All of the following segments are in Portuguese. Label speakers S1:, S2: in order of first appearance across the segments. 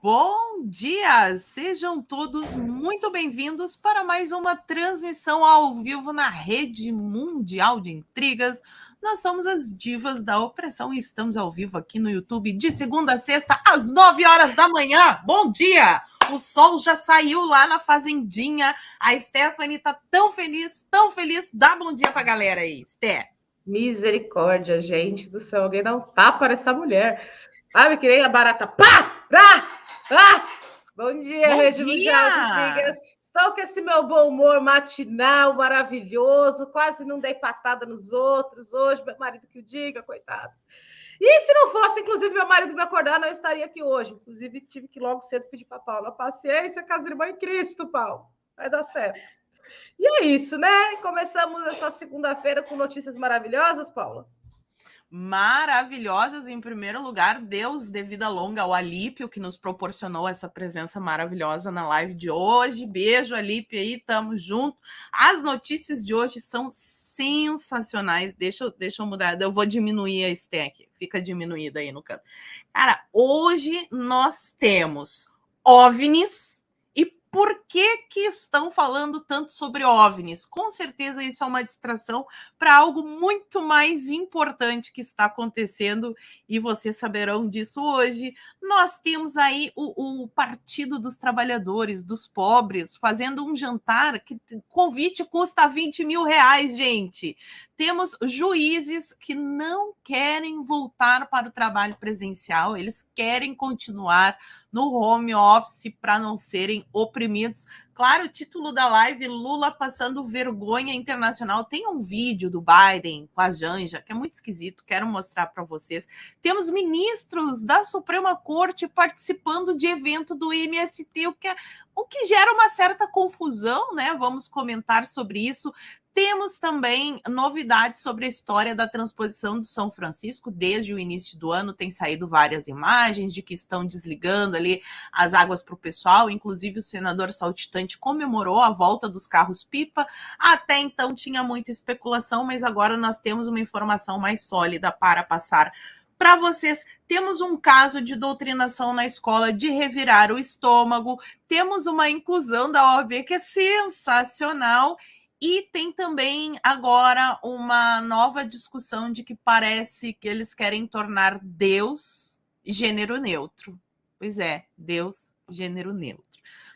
S1: Bom dia! Sejam todos muito bem-vindos para mais uma transmissão ao vivo na Rede Mundial de Intrigas. Nós somos as Divas da Opressão e estamos ao vivo aqui no YouTube de segunda a sexta, às 9 horas da manhã. Bom dia! O sol já saiu lá na fazendinha. A Stephanie tá tão feliz, tão feliz. Dá bom dia pra galera aí, Sté.
S2: Misericórdia, gente do céu. Alguém dá um tapa nessa mulher. Sabe que nem a barata. Pá! Bom dia,
S1: Bom
S2: Rede
S1: dia!
S2: Mundial de Intrigas. Estou com esse meu bom humor matinal maravilhoso. Quase não dei patada nos outros hoje. Meu marido que o diga, coitado. E se não fosse, inclusive, meu marido me acordar, não estaria aqui hoje. Inclusive, tive que logo cedo pedir para Paula paciência, casa irmã em Cristo, Paulo. Vai dar certo. E é isso, né? Começamos essa segunda-feira com notícias maravilhosas, Paula.
S1: Maravilhosas, em primeiro lugar, Deus de vida longa ao Alípio, que nos proporcionou essa presença maravilhosa na live de hoje. Beijo, Alípio, aí, tamo junto. As notícias de hoje são sensacionais. Deixa eu mudar, eu vou diminuir a stack, fica diminuída aí no canto. Cara, hoje nós temos OVNIs. Por que estão falando tanto sobre OVNIs? Com certeza isso é uma distração para algo muito mais importante que está acontecendo e vocês saberão disso hoje. Nós temos aí o Partido dos Trabalhadores, dos Pobres, fazendo um jantar que convite custa 20 mil reais, gente. Temos juízes que não querem voltar para o trabalho presencial, eles querem continuar no home office para não serem oprimidos. Claro, o título da live, Lula passando vergonha internacional. Tem um vídeo do Biden com a Janja, que é muito esquisito, quero mostrar para vocês. Temos ministros da Suprema Corte participando de evento do MST, o que gera uma certa confusão, né? Vamos comentar sobre isso. Temos também novidades sobre a história da transposição de São Francisco. Desde o início do ano tem saído várias imagens de que estão desligando ali as águas para o pessoal. Inclusive o senador Saltitante comemorou a volta dos carros-pipa. Até então tinha muita especulação, mas agora nós temos uma informação mais sólida para passar para vocês. Temos um caso de doutrinação na escola de revirar o estômago. Temos uma inclusão da OAB que é sensacional. E tem também agora uma nova discussão de que parece que eles querem tornar Deus gênero neutro. Pois é, Deus gênero neutro.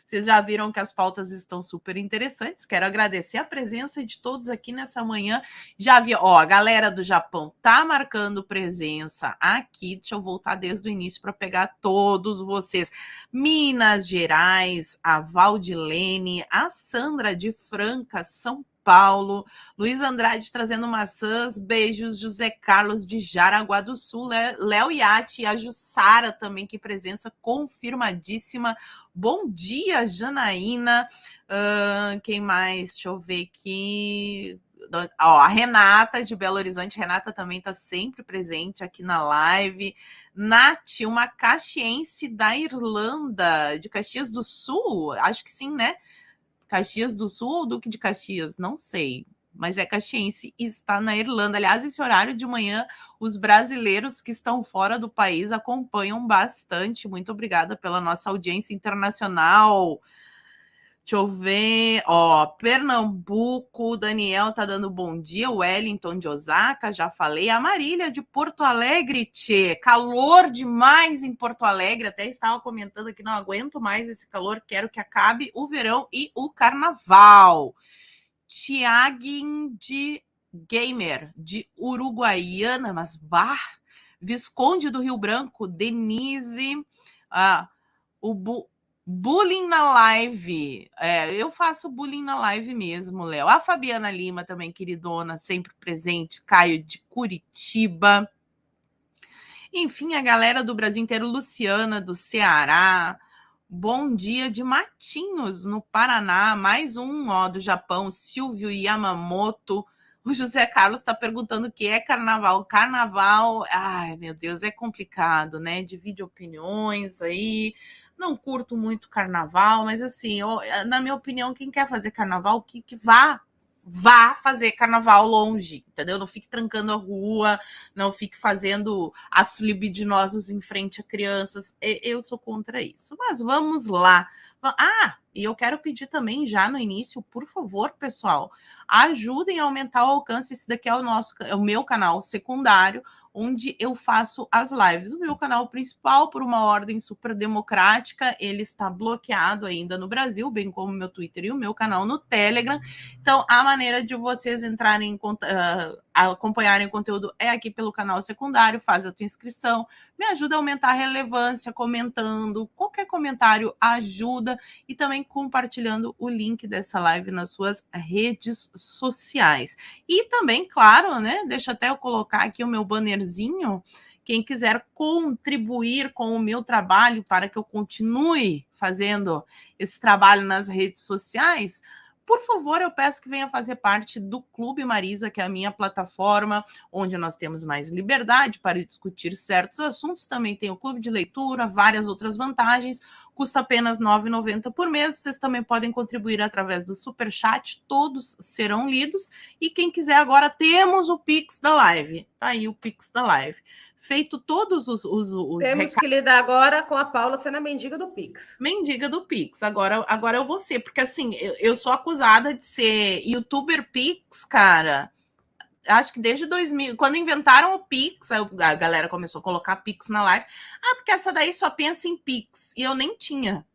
S1: Vocês já viram que as pautas estão super interessantes. Quero agradecer a presença de todos aqui nessa manhã. Já vi, a galera do Japão tá marcando presença aqui. Deixa eu voltar desde o início para pegar todos vocês. Minas Gerais, a Valdilene, a Sandra de Franca, São Paulo, Luiz Andrade trazendo maçãs, beijos, José Carlos de Jaraguá do Sul, Léo Iati e a Jussara também, que presença confirmadíssima. Bom dia, Janaína. Quem mais? Deixa eu ver aqui. A Renata de Belo Horizonte. Renata também está sempre presente aqui na live. Nath, uma caxiense da Irlanda, de Caxias do Sul, acho que sim, né? Caxias do Sul ou Duque de Caxias? Não sei, mas é caxiense e está na Irlanda. Aliás, esse horário de manhã, os brasileiros que estão fora do país acompanham bastante. Muito obrigada pela nossa audiência internacional. Deixa eu ver, Pernambuco, o Daniel tá dando bom dia, o Wellington de Osaka, já falei, a Marília de Porto Alegre, tchê, calor demais em Porto Alegre, até estava comentando que não aguento mais esse calor, quero que acabe o verão e o carnaval. Tiaguin de Gamer, de Uruguaiana, mas Visconde do Rio Branco, Denise, bullying na live. Eu faço bullying na live mesmo, Léo. A Fabiana Lima também, queridona, sempre presente. Caio de Curitiba. Enfim, a galera do Brasil inteiro. Luciana do Ceará. Bom dia de Matinhos, no Paraná. Mais um, do Japão. Silvio Yamamoto. O José Carlos está perguntando o que é carnaval. Carnaval, ai, meu Deus, é complicado, né? Divide opiniões aí. Não curto muito carnaval, mas assim, na minha opinião, quem quer fazer carnaval, que vá, vá fazer carnaval longe, entendeu? Não fique trancando a rua, não fique fazendo atos libidinosos em frente a crianças. Eu sou contra isso. Mas vamos lá. E eu quero pedir também já no início, por favor, pessoal, ajudem a aumentar o alcance. Esse daqui é o meu canal secundário, onde eu faço as lives. O meu canal principal, por uma ordem super democrática, ele está bloqueado ainda no Brasil, bem como o meu Twitter e o meu canal no Telegram. Então, a maneira de vocês entrarem em acompanharem o conteúdo é aqui pelo canal secundário. Faz a tua inscrição, me ajuda a aumentar a relevância, comentando. Qualquer comentário ajuda, e também compartilhando o link dessa live nas suas redes sociais. E também, claro, né? Deixa até eu colocar aqui o meu bannerzinho. Quem quiser contribuir com o meu trabalho para que eu continue fazendo esse trabalho nas redes sociais, por favor, eu peço que venha fazer parte do Clube Marisa, que é a minha plataforma, onde nós temos mais liberdade para discutir certos assuntos. Também tem o clube de leitura, várias outras vantagens. Custa apenas R$ 9,90 por mês. Vocês também podem contribuir através do Superchat. Todos serão lidos. E quem quiser, agora temos o Pix da live. Tá aí o Pix da live. Feito todos os
S2: temos que lidar agora com a Paula sendo a mendiga do Pix.
S1: Mendiga do Pix. Agora eu vou ser, porque assim, eu sou acusada de ser youtuber Pix, cara. Acho que desde 2000, quando inventaram o Pix, a galera começou a colocar Pix na live. Porque essa daí só pensa em Pix. E eu nem tinha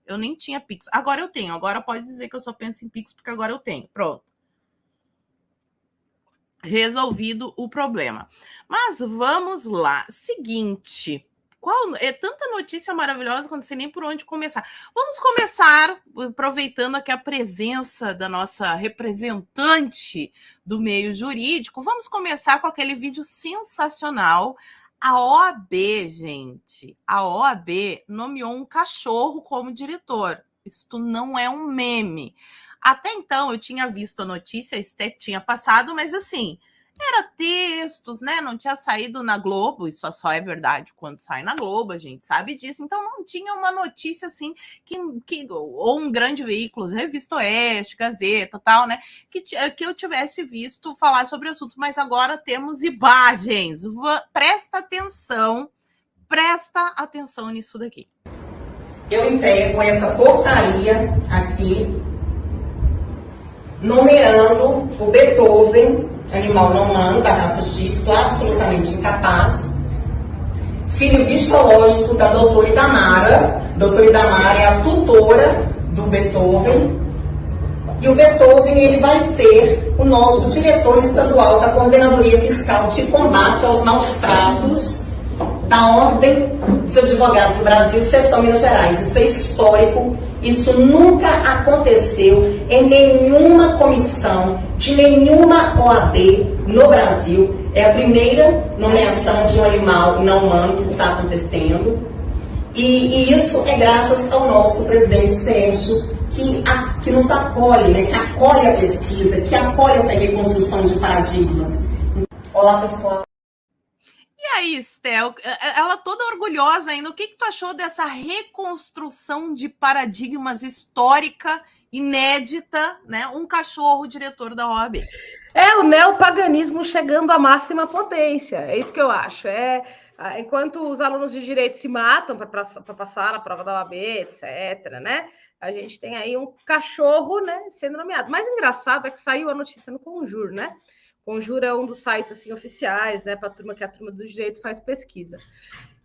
S1: Pix. Agora eu tenho. Agora pode dizer que eu só penso em Pix, porque agora eu tenho. Pronto. Resolvido o problema. Mas vamos lá. Seguinte, é tanta notícia maravilhosa que eu não sei nem por onde começar. Vamos começar aproveitando aqui a presença da nossa representante do meio jurídico. Vamos começar com aquele vídeo sensacional. A OAB, gente, a OAB nomeou um cachorro como diretor. Isto não é um meme. Até então, eu tinha visto a notícia, tinha passado, mas assim, era textos, né? Não tinha saído na Globo, isso só é verdade quando sai na Globo, a gente sabe disso. Então, não tinha uma notícia assim, ou um grande veículo, Revista Oeste, Gazeta, tal, né? Que eu tivesse visto falar sobre o assunto. Mas agora temos imagens. Presta atenção nisso daqui.
S3: Eu entrego essa portaria aqui, nomeando o Beethoven, animal não humano, da raça Shih Tzu, absolutamente incapaz, filho biológico da doutora Idamara. Doutora Idamara é a tutora do Beethoven. E o Beethoven, ele vai ser o nosso diretor estadual da Coordenadoria Fiscal de Combate aos Maus Tratos da Ordem dos Advogados do Brasil, Seção Minas Gerais. Isso é histórico, isso nunca aconteceu em nenhuma comissão de nenhuma OAB no Brasil. É a primeira nomeação de um animal não humano que está acontecendo. E isso é graças ao nosso presidente Sérgio, que nos acolhe, né, que acolhe a pesquisa, que acolhe essa reconstrução de paradigmas. Olá, pessoal.
S1: E aí, Estel, ela toda orgulhosa ainda, o que tu achou dessa reconstrução de paradigmas histórica, inédita, né? Um cachorro diretor da OAB.
S2: É o neopaganismo chegando à máxima potência, é isso que eu acho. Enquanto os alunos de direito se matam para passar na prova da OAB, etc., né? A gente tem aí um cachorro, né, sendo nomeado. Mais engraçado é que saiu a notícia no Conjur, né? Conjur é um dos sites assim, oficiais, né, para a turma do direito faz pesquisa.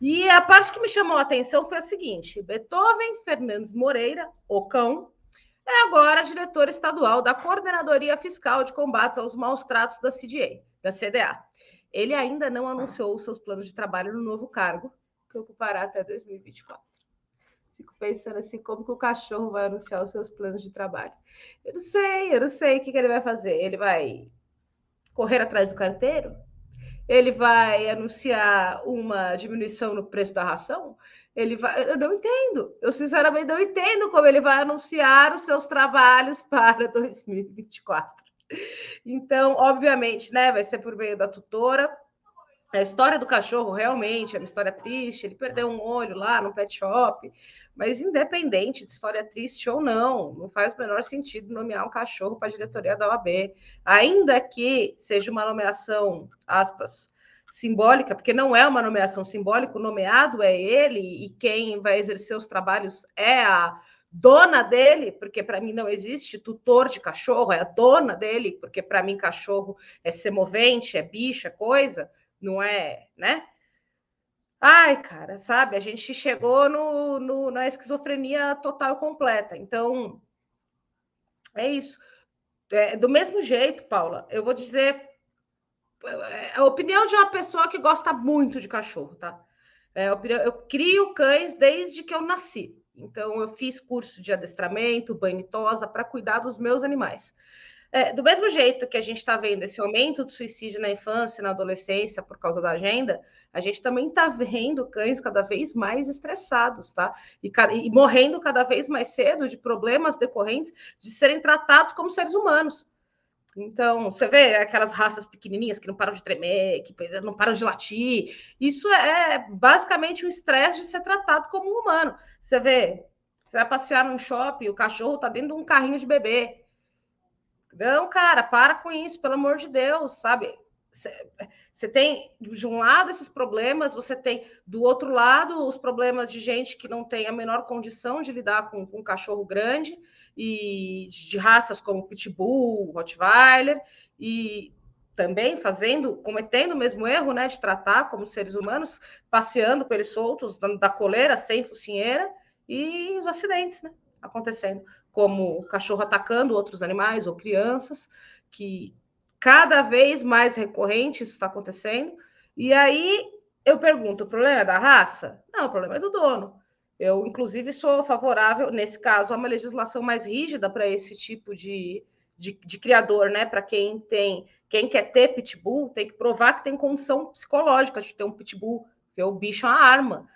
S2: E a parte que me chamou a atenção foi a seguinte: Beethoven Fernandes Moreira, o cão, é agora diretor estadual da Coordenadoria Fiscal de Combates aos Maus Tratos da CDA. Ele ainda não anunciou os seus planos de trabalho no novo cargo, que ocupará até 2024. Fico pensando assim, como que o cachorro vai anunciar os seus planos de trabalho? Eu não sei o que ele vai fazer. Ele vai correr atrás do carteiro? Ele vai anunciar uma diminuição no preço da ração? Eu não entendo. Eu sinceramente não entendo como ele vai anunciar os seus trabalhos para 2024. Então, obviamente, né, vai ser por meio da tutora. A história do cachorro realmente é uma história triste, ele perdeu um olho lá no pet shop, mas independente de história triste ou não faz o menor sentido nomear um cachorro para a diretoria da OAB, ainda que seja uma nomeação, aspas, simbólica, porque não é uma nomeação simbólica, o nomeado é ele e quem vai exercer os trabalhos é a dona dele, porque para mim não existe tutor de cachorro, é a dona dele, porque para mim cachorro é semovente, é bicho, é coisa, não é, né? Ai, cara, sabe? A gente chegou na esquizofrenia total e completa. Então, é isso. Do mesmo jeito, Paula, eu vou dizer a opinião de uma pessoa que gosta muito de cachorro, tá? Eu crio cães desde que eu nasci. Então, eu fiz curso de adestramento, banho e tosa, para cuidar dos meus animais. Do mesmo jeito que a gente está vendo esse aumento de suicídio na infância e na adolescência por causa da agenda, a gente também está vendo cães cada vez mais estressados, tá? E morrendo cada vez mais cedo de problemas decorrentes de serem tratados como seres humanos. Então, você vê aquelas raças pequenininhas que não param de tremer, que não param de latir. Isso é basicamente o estresse de ser tratado como um humano. Você vai passear num shopping, o cachorro está dentro de um carrinho de bebê. Não, cara, para com isso, pelo amor de Deus, sabe? Você tem, de um lado, esses problemas, você tem, do outro lado, os problemas de gente que não tem a menor condição de lidar com um cachorro grande, e de raças como Pitbull, Rottweiler, e também cometendo o mesmo erro, né, de tratar como seres humanos, passeando com eles soltos, da coleira, sem focinheira, e os acidentes, né, acontecendo, como o cachorro atacando outros animais ou crianças, que cada vez mais recorrente isso está acontecendo. E aí eu pergunto, o problema é da raça? Não, o problema é do dono. Eu, inclusive, sou favorável, nesse caso, a uma legislação mais rígida para esse tipo de criador, né? Para quem quer ter pitbull, tem que provar que tem condição psicológica de ter um pitbull, porque o bicho é uma arma.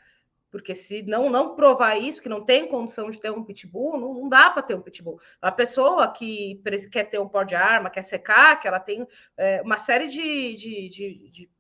S2: Porque se não provar isso, que não tem condição de ter um pitbull, não dá para ter um pitbull. A pessoa que quer ter um porte de arma, quer secar, que ela tem uma série de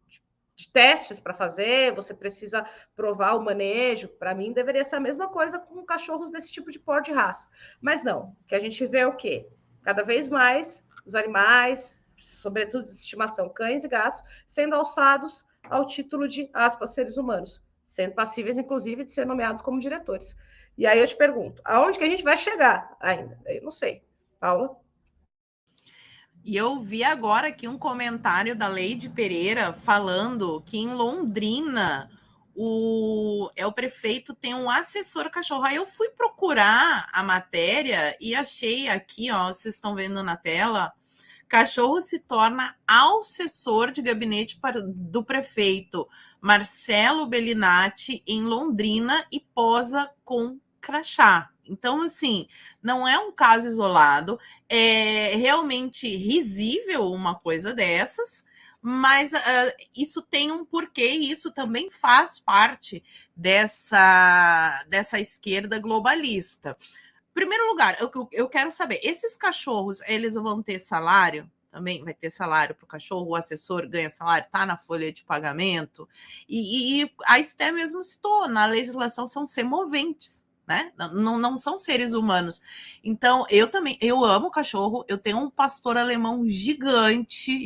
S2: testes para fazer, você precisa provar o manejo. Para mim, deveria ser a mesma coisa com cachorros desse tipo de porte de raça. Mas não, o que a gente vê é o quê? Cada vez mais os animais, sobretudo de estimação, cães e gatos, sendo alçados ao título de, aspas, seres humanos, sendo passíveis, inclusive, de ser nomeados como diretores. E aí eu te pergunto, aonde que a gente vai chegar ainda? Eu não sei. Paula?
S1: E eu vi agora aqui um comentário da Leide Pereira falando que em Londrina o prefeito tem um assessor cachorro. Aí eu fui procurar a matéria e achei aqui, ó, vocês estão vendo na tela, cachorro se torna assessor de gabinete do prefeito Marcelo Bellinati em Londrina e posa com crachá. Então, assim, não é um caso isolado, é realmente risível uma coisa dessas, mas isso tem um porquê e isso também faz parte dessa esquerda globalista. Em primeiro lugar, eu quero saber, esses cachorros, eles vão ter salário? Também vai ter salário para o cachorro, o assessor ganha salário, está na folha de pagamento. E a Esté mesmo citou, na legislação são semoventes, né? Não são seres humanos. Então, eu amo cachorro, eu tenho um pastor alemão gigante.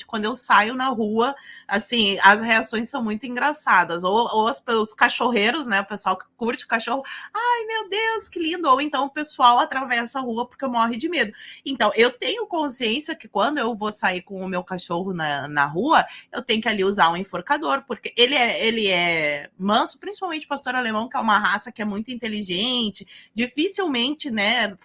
S1: Quando eu saio na rua, assim, as reações são muito engraçadas. Ou os cachorreiros, né? O pessoal que curte cachorro, ai, meu Deus, que lindo! Ou então o pessoal atravessa a rua porque morre de medo. Então, eu tenho consciência que quando eu vou sair com o meu cachorro na rua, eu tenho que ali usar um enforcador, porque ele é manso, principalmente o pastor alemão, que é uma raça que é muito inteligente, dificilmente, né,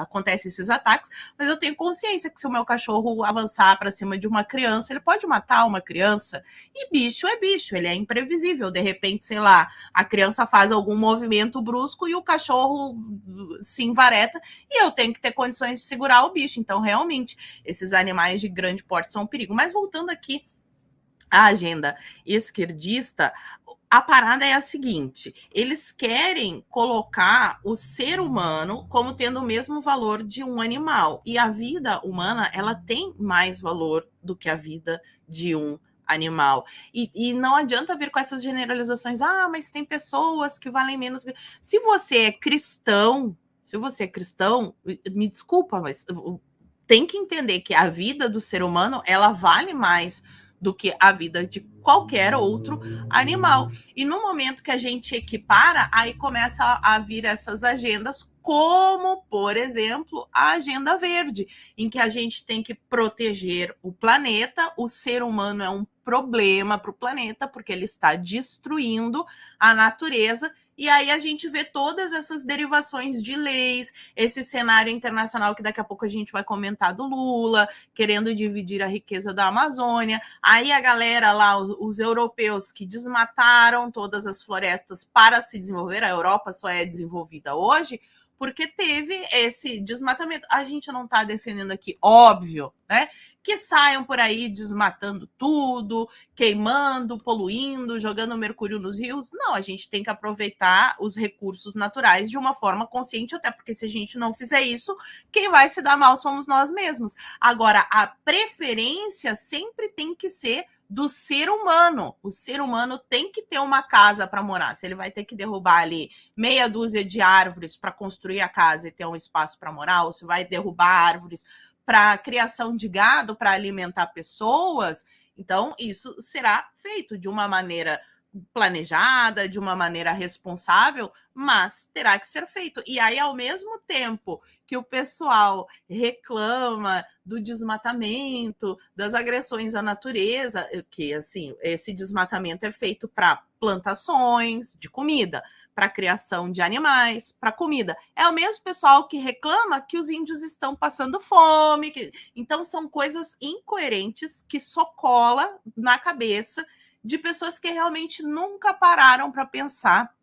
S1: acontece esses ataques, mas eu tenho consciência que se o meu cachorro avançar para cima de uma criança, ele pode matar uma criança, e bicho é bicho, ele é imprevisível, de repente, sei lá, a criança faz algum movimento brusco e o cachorro se envareta, e eu tenho que ter condições de segurar o bicho. Então, realmente, esses animais de grande porte são um perigo. Mas voltando aqui à agenda esquerdista, a parada é a seguinte, eles querem colocar o ser humano como tendo o mesmo valor de um animal, e a vida humana, ela tem mais valor do que a vida de um animal. E não adianta vir com essas generalizações. Ah, mas tem pessoas que valem menos. Se você é cristão, me desculpa, mas tem que entender que a vida do ser humano, ela vale mais do que a vida de qualquer outro animal. E no momento que a gente equipara, aí começa a vir essas agendas, como, por exemplo, a agenda verde, em que a gente tem que proteger o planeta. O ser humano é um problema para o planeta, porque ele está destruindo a natureza. E aí a gente vê todas essas derivações de leis, esse cenário internacional que daqui a pouco a gente vai comentar do Lula, querendo dividir a riqueza da Amazônia. Aí a galera lá, os europeus que desmataram todas as florestas para se desenvolver, a Europa só é desenvolvida hoje porque teve esse desmatamento. A gente não está defendendo aqui, óbvio, né? Que saiam por aí desmatando tudo, queimando, poluindo, jogando mercúrio nos rios. Não, a gente tem que aproveitar os recursos naturais de uma forma consciente, até porque se a gente não fizer isso, quem vai se dar mal somos nós mesmos. Agora, a preferência sempre tem que ser do ser humano. O ser humano tem que ter uma casa para morar. Se ele vai ter que derrubar ali meia dúzia de árvores para construir a casa e ter um espaço para morar, ou se vai derrubar árvores para criação de gado, para alimentar pessoas, então isso será feito de uma maneira planejada, de uma maneira responsável, mas terá que ser feito. E aí, ao mesmo tempo que o pessoal reclama do desmatamento, das agressões à natureza, que assim, esse desmatamento é feito para plantações de comida, para criação de animais, para comida. É o mesmo pessoal que reclama que os índios estão passando fome. Então, são coisas incoerentes que só cola na cabeça de pessoas que realmente nunca pararam para pensar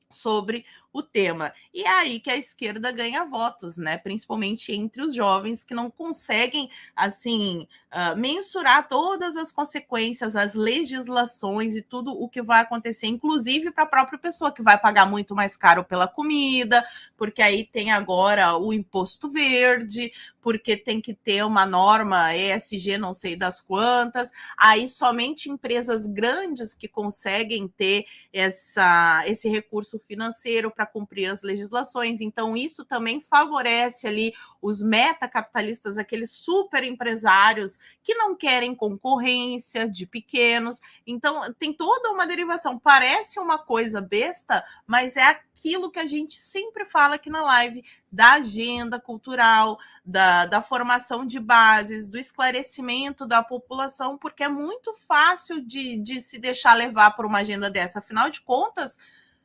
S1: sobre o tema. E é aí que a esquerda ganha votos, né? Principalmente entre os jovens que não conseguem, assim, mensurar todas as consequências, as legislações e tudo o que vai acontecer, inclusive para a própria pessoa que vai pagar muito mais caro pela comida, porque aí tem agora o imposto verde, porque tem que ter uma norma ESG, não sei das quantas. Aí somente empresas grandes que conseguem ter esse recurso financeiro para cumprir as legislações. Então, isso também favorece ali os metacapitalistas, aqueles super empresários que não querem concorrência de pequenos. Então, tem toda uma derivação. Parece uma coisa besta, mas é aquilo que a gente sempre fala aqui na live, da agenda cultural, da formação de bases, do esclarecimento da população, porque é muito fácil de se deixar levar por uma agenda dessa. Afinal de contas,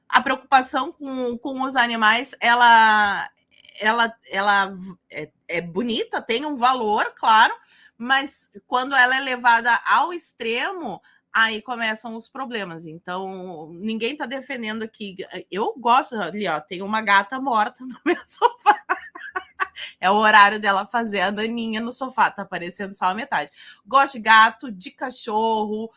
S1: a preocupação com os animais, ela é bonita, tem um valor, claro, mas quando ela é levada ao extremo, aí começam os problemas. Então, ninguém está defendendo aqui. Eu gosto ali, ó, tem uma gata morta no meu sofá. É o horário dela fazer a daninha no sofá, tá aparecendo só a metade. Gosto de gato, de cachorro,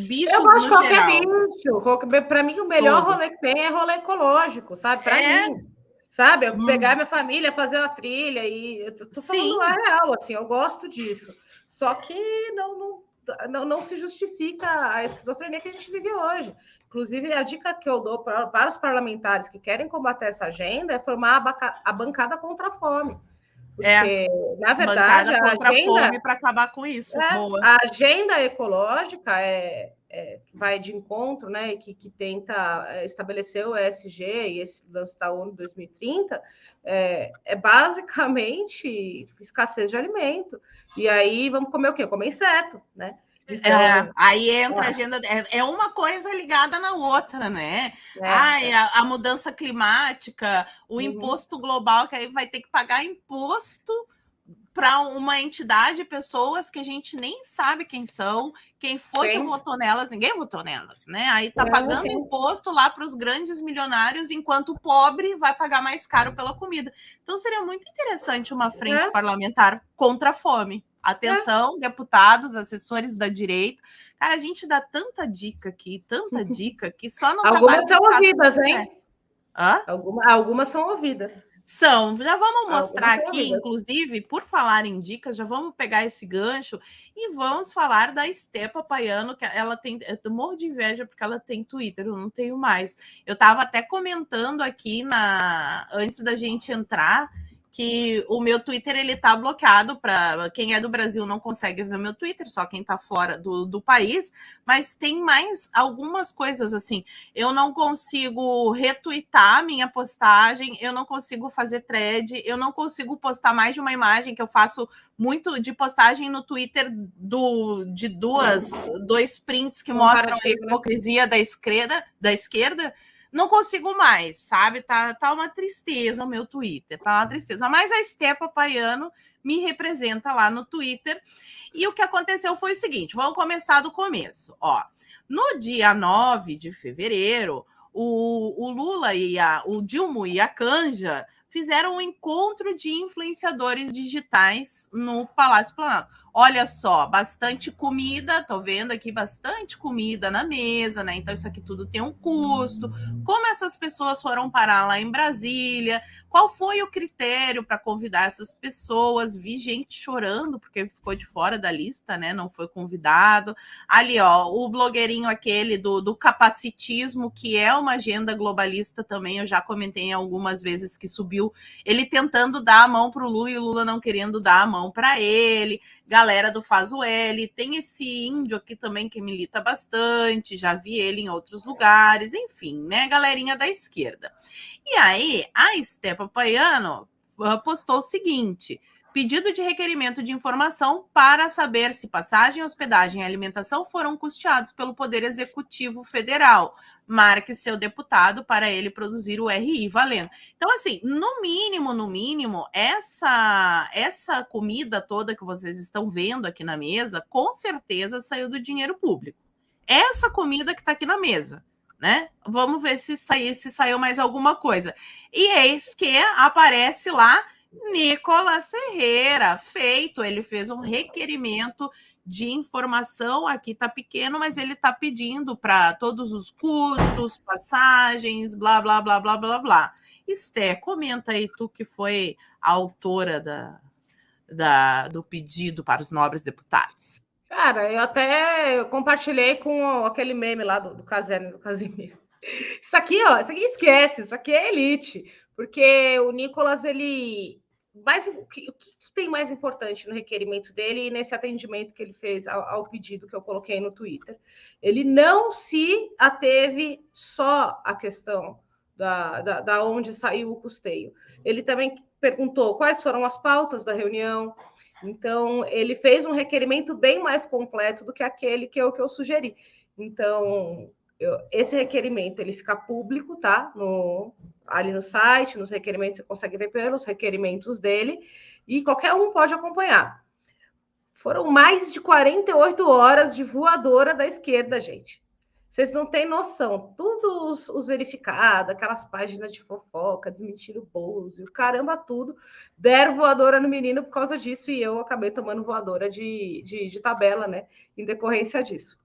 S1: bichos
S2: eu gosto
S1: no
S2: de
S1: geral.
S2: qualquer bicho. Para mim, o melhor rolê que tem é rolê ecológico, sabe? Para mim. Sabe? Eu pegar minha família, fazer uma trilha e eu tô falando a real, assim, eu gosto disso. Só que não se justifica a esquizofrenia que a gente vive hoje. Inclusive, a dica que eu dou para os parlamentares que querem combater essa agenda é formar a bancada contra a fome. Porque, na verdade,
S1: a agenda para acabar com isso.
S2: A agenda ecológica vai de encontro, né, que tenta estabelecer o ESG e esse lance da ONU 2030, é basicamente escassez de alimento. E aí vamos comer o quê? Comer inseto, né?
S1: Então, aí entra a agenda, é uma coisa ligada na outra, né? A mudança climática, o imposto global, que aí vai ter que pagar imposto para uma entidade, pessoas que a gente nem sabe quem são, quem foi que votou nelas, ninguém votou nelas, né? Aí tá pagando imposto lá para os grandes milionários, enquanto o pobre vai pagar mais caro pela comida. Então seria muito interessante uma frente parlamentar contra a fome. Atenção, deputados, assessores da direita. Cara, a gente dá tanta dica aqui, que só não
S2: algumas são ouvidas, hein?
S1: Hã?
S2: Algumas são ouvidas.
S1: São, já vamos mostrar aqui, inclusive, por falar em dicas, já vamos pegar esse gancho e vamos falar da Esté Papaiano, que ela tem, eu morro de inveja porque ela tem Twitter, eu não tenho mais. Eu estava até comentando aqui antes da gente entrar que o meu Twitter ele tá bloqueado para quem é do Brasil não consegue ver meu Twitter, só quem tá fora do país, mas tem mais algumas coisas assim. Eu não consigo retweetar minha postagem, eu não consigo fazer thread, eu não consigo postar mais de uma imagem, que eu faço muito de postagem no Twitter de dois prints que mostram a hipocrisia da esquerda. Não consigo mais, sabe? Tá uma tristeza o meu Twitter, tá uma tristeza. Mas a Esté Papaiano me representa lá no Twitter. E o que aconteceu foi o seguinte, vamos começar do começo. Ó, no dia 9 de fevereiro, o Lula o Dilma e a Canja fizeram um encontro de influenciadores digitais no Palácio Planalto. Olha só, bastante comida, tô vendo aqui bastante comida na mesa, né? Então isso aqui tudo tem um custo. Como essas pessoas foram parar lá em Brasília? Qual foi o critério para convidar essas pessoas? Vi gente chorando porque ficou de fora da lista, né? Não foi convidado. Ali, ó, o blogueirinho aquele do capacitismo, que é uma agenda globalista também, eu já comentei algumas vezes que subiu, ele tentando dar a mão para o Lula e o Lula não querendo dar a mão para ele. Galera do Faz o L, tem esse índio aqui também que milita bastante, já vi ele em outros lugares, enfim, né, galerinha da esquerda. E aí, a Esté Papaiano postou o seguinte: pedido de requerimento de informação para saber se passagem, hospedagem e alimentação foram custeados pelo Poder Executivo Federal. Marque seu deputado para ele produzir o RI valendo. Então, assim, no mínimo, essa comida toda que vocês estão vendo aqui na mesa, com certeza saiu do dinheiro público. Essa comida que está aqui na mesa, né? Vamos ver se saiu mais alguma coisa. E eis que aparece lá Nicolas Ferreira, ele fez um requerimento de informação, aqui tá pequeno, mas ele tá pedindo para todos os custos, passagens, blá, blá, blá, blá, blá, blá. Esté, comenta aí tu que foi a autora do pedido para os nobres deputados.
S2: Cara, eu compartilhei com aquele meme lá do Casemiro, do Casimiro. Isso aqui esquece, isso aqui é elite, porque o Nicolas, o que tem mais importante no requerimento dele e nesse atendimento que ele fez ao pedido que eu coloquei no Twitter? Ele não se ateve só à questão da onde saiu o custeio. Ele também perguntou quais foram as pautas da reunião. Então, ele fez um requerimento bem mais completo do que aquele que eu sugeri. Então, esse requerimento ele fica público, tá? Ali no site, nos requerimentos, você consegue ver pelos requerimentos dele, e qualquer um pode acompanhar. Foram mais de 48 horas de voadora da esquerda, gente. Vocês não têm noção. Todos os verificados, aquelas páginas de fofoca, desmentiram o Bozo, caramba, tudo, deram voadora no menino por causa disso, e eu acabei tomando voadora de tabela, né? Em decorrência disso.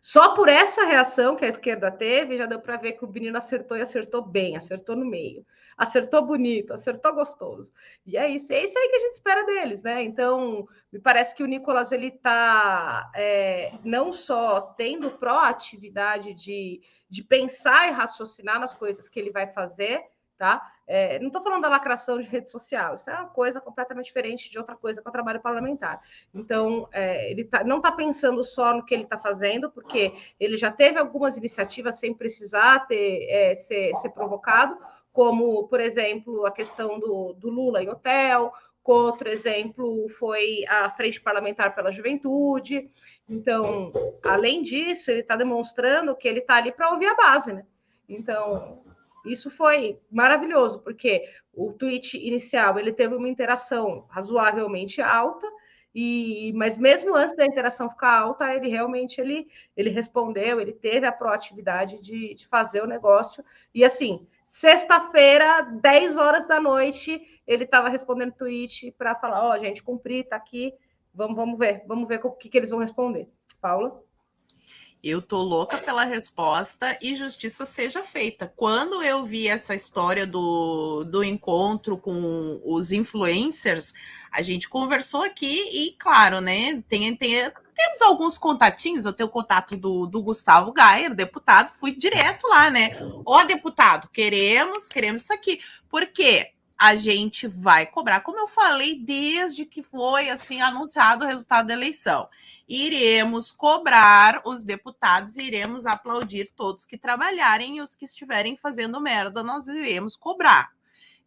S2: Só por essa reação que a esquerda teve, já deu para ver que o menino acertou e acertou bem, acertou no meio, acertou bonito, acertou gostoso. E é isso aí que a gente espera deles, né? Então, me parece que o Nicolas, ele está não só tendo proatividade de pensar e raciocinar nas coisas que ele vai fazer, tá? Não estou falando da lacração de rede social, isso é uma coisa completamente diferente de outra coisa que é o trabalho parlamentar. Então, ele não está pensando só no que ele está fazendo, porque ele já teve algumas iniciativas sem precisar ser provocado, como, por exemplo, a questão do Lula em hotel. Outro exemplo foi a Frente Parlamentar pela Juventude. Então, além disso, ele está demonstrando que ele está ali para ouvir a base, né? Então, isso foi maravilhoso, porque o tweet inicial ele teve uma interação razoavelmente alta, mas mesmo antes da interação ficar alta, ele realmente ele respondeu, ele teve a proatividade de fazer o negócio. E assim, sexta-feira, 10 horas da noite, ele estava respondendo tweet para falar: gente, cumpri, tá aqui, vamos ver o que eles vão responder. Paula?
S1: Eu tô louca pela resposta e justiça seja feita. Quando eu vi essa história do encontro com os influencers, a gente conversou aqui e, claro, né, temos alguns contatinhos. Eu tenho o contato do Gustavo Gayer, deputado, fui direto lá, né? Ó, deputado, queremos isso aqui. Por quê? A gente vai cobrar, como eu falei desde que foi assim anunciado o resultado da eleição. Iremos cobrar os deputados, iremos aplaudir todos que trabalharem e os que estiverem fazendo merda, nós iremos cobrar.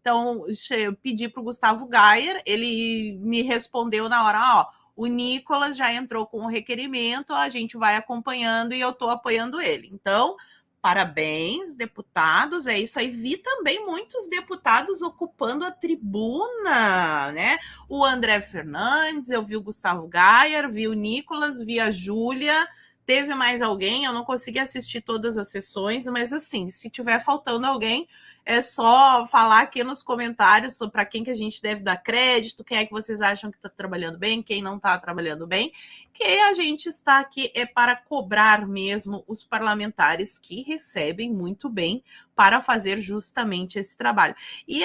S1: Então, eu pedi para o Gustavo Gayer, ele me respondeu na hora, ó, o Nicolas já entrou com o requerimento, a gente vai acompanhando e eu estou apoiando ele. Então, parabéns, deputados, é isso aí. Vi também muitos deputados ocupando a tribuna, né? O André Fernandes, eu vi o Gustavo Gayer, vi o Nicolas, vi a Júlia. Teve mais alguém? Eu não consegui assistir todas as sessões, mas assim, se tiver faltando alguém, é só falar aqui nos comentários para quem que a gente deve dar crédito, quem é que vocês acham que está trabalhando bem, quem não está trabalhando bem, que a gente está aqui para cobrar mesmo os parlamentares que recebem muito bem para fazer justamente esse trabalho. E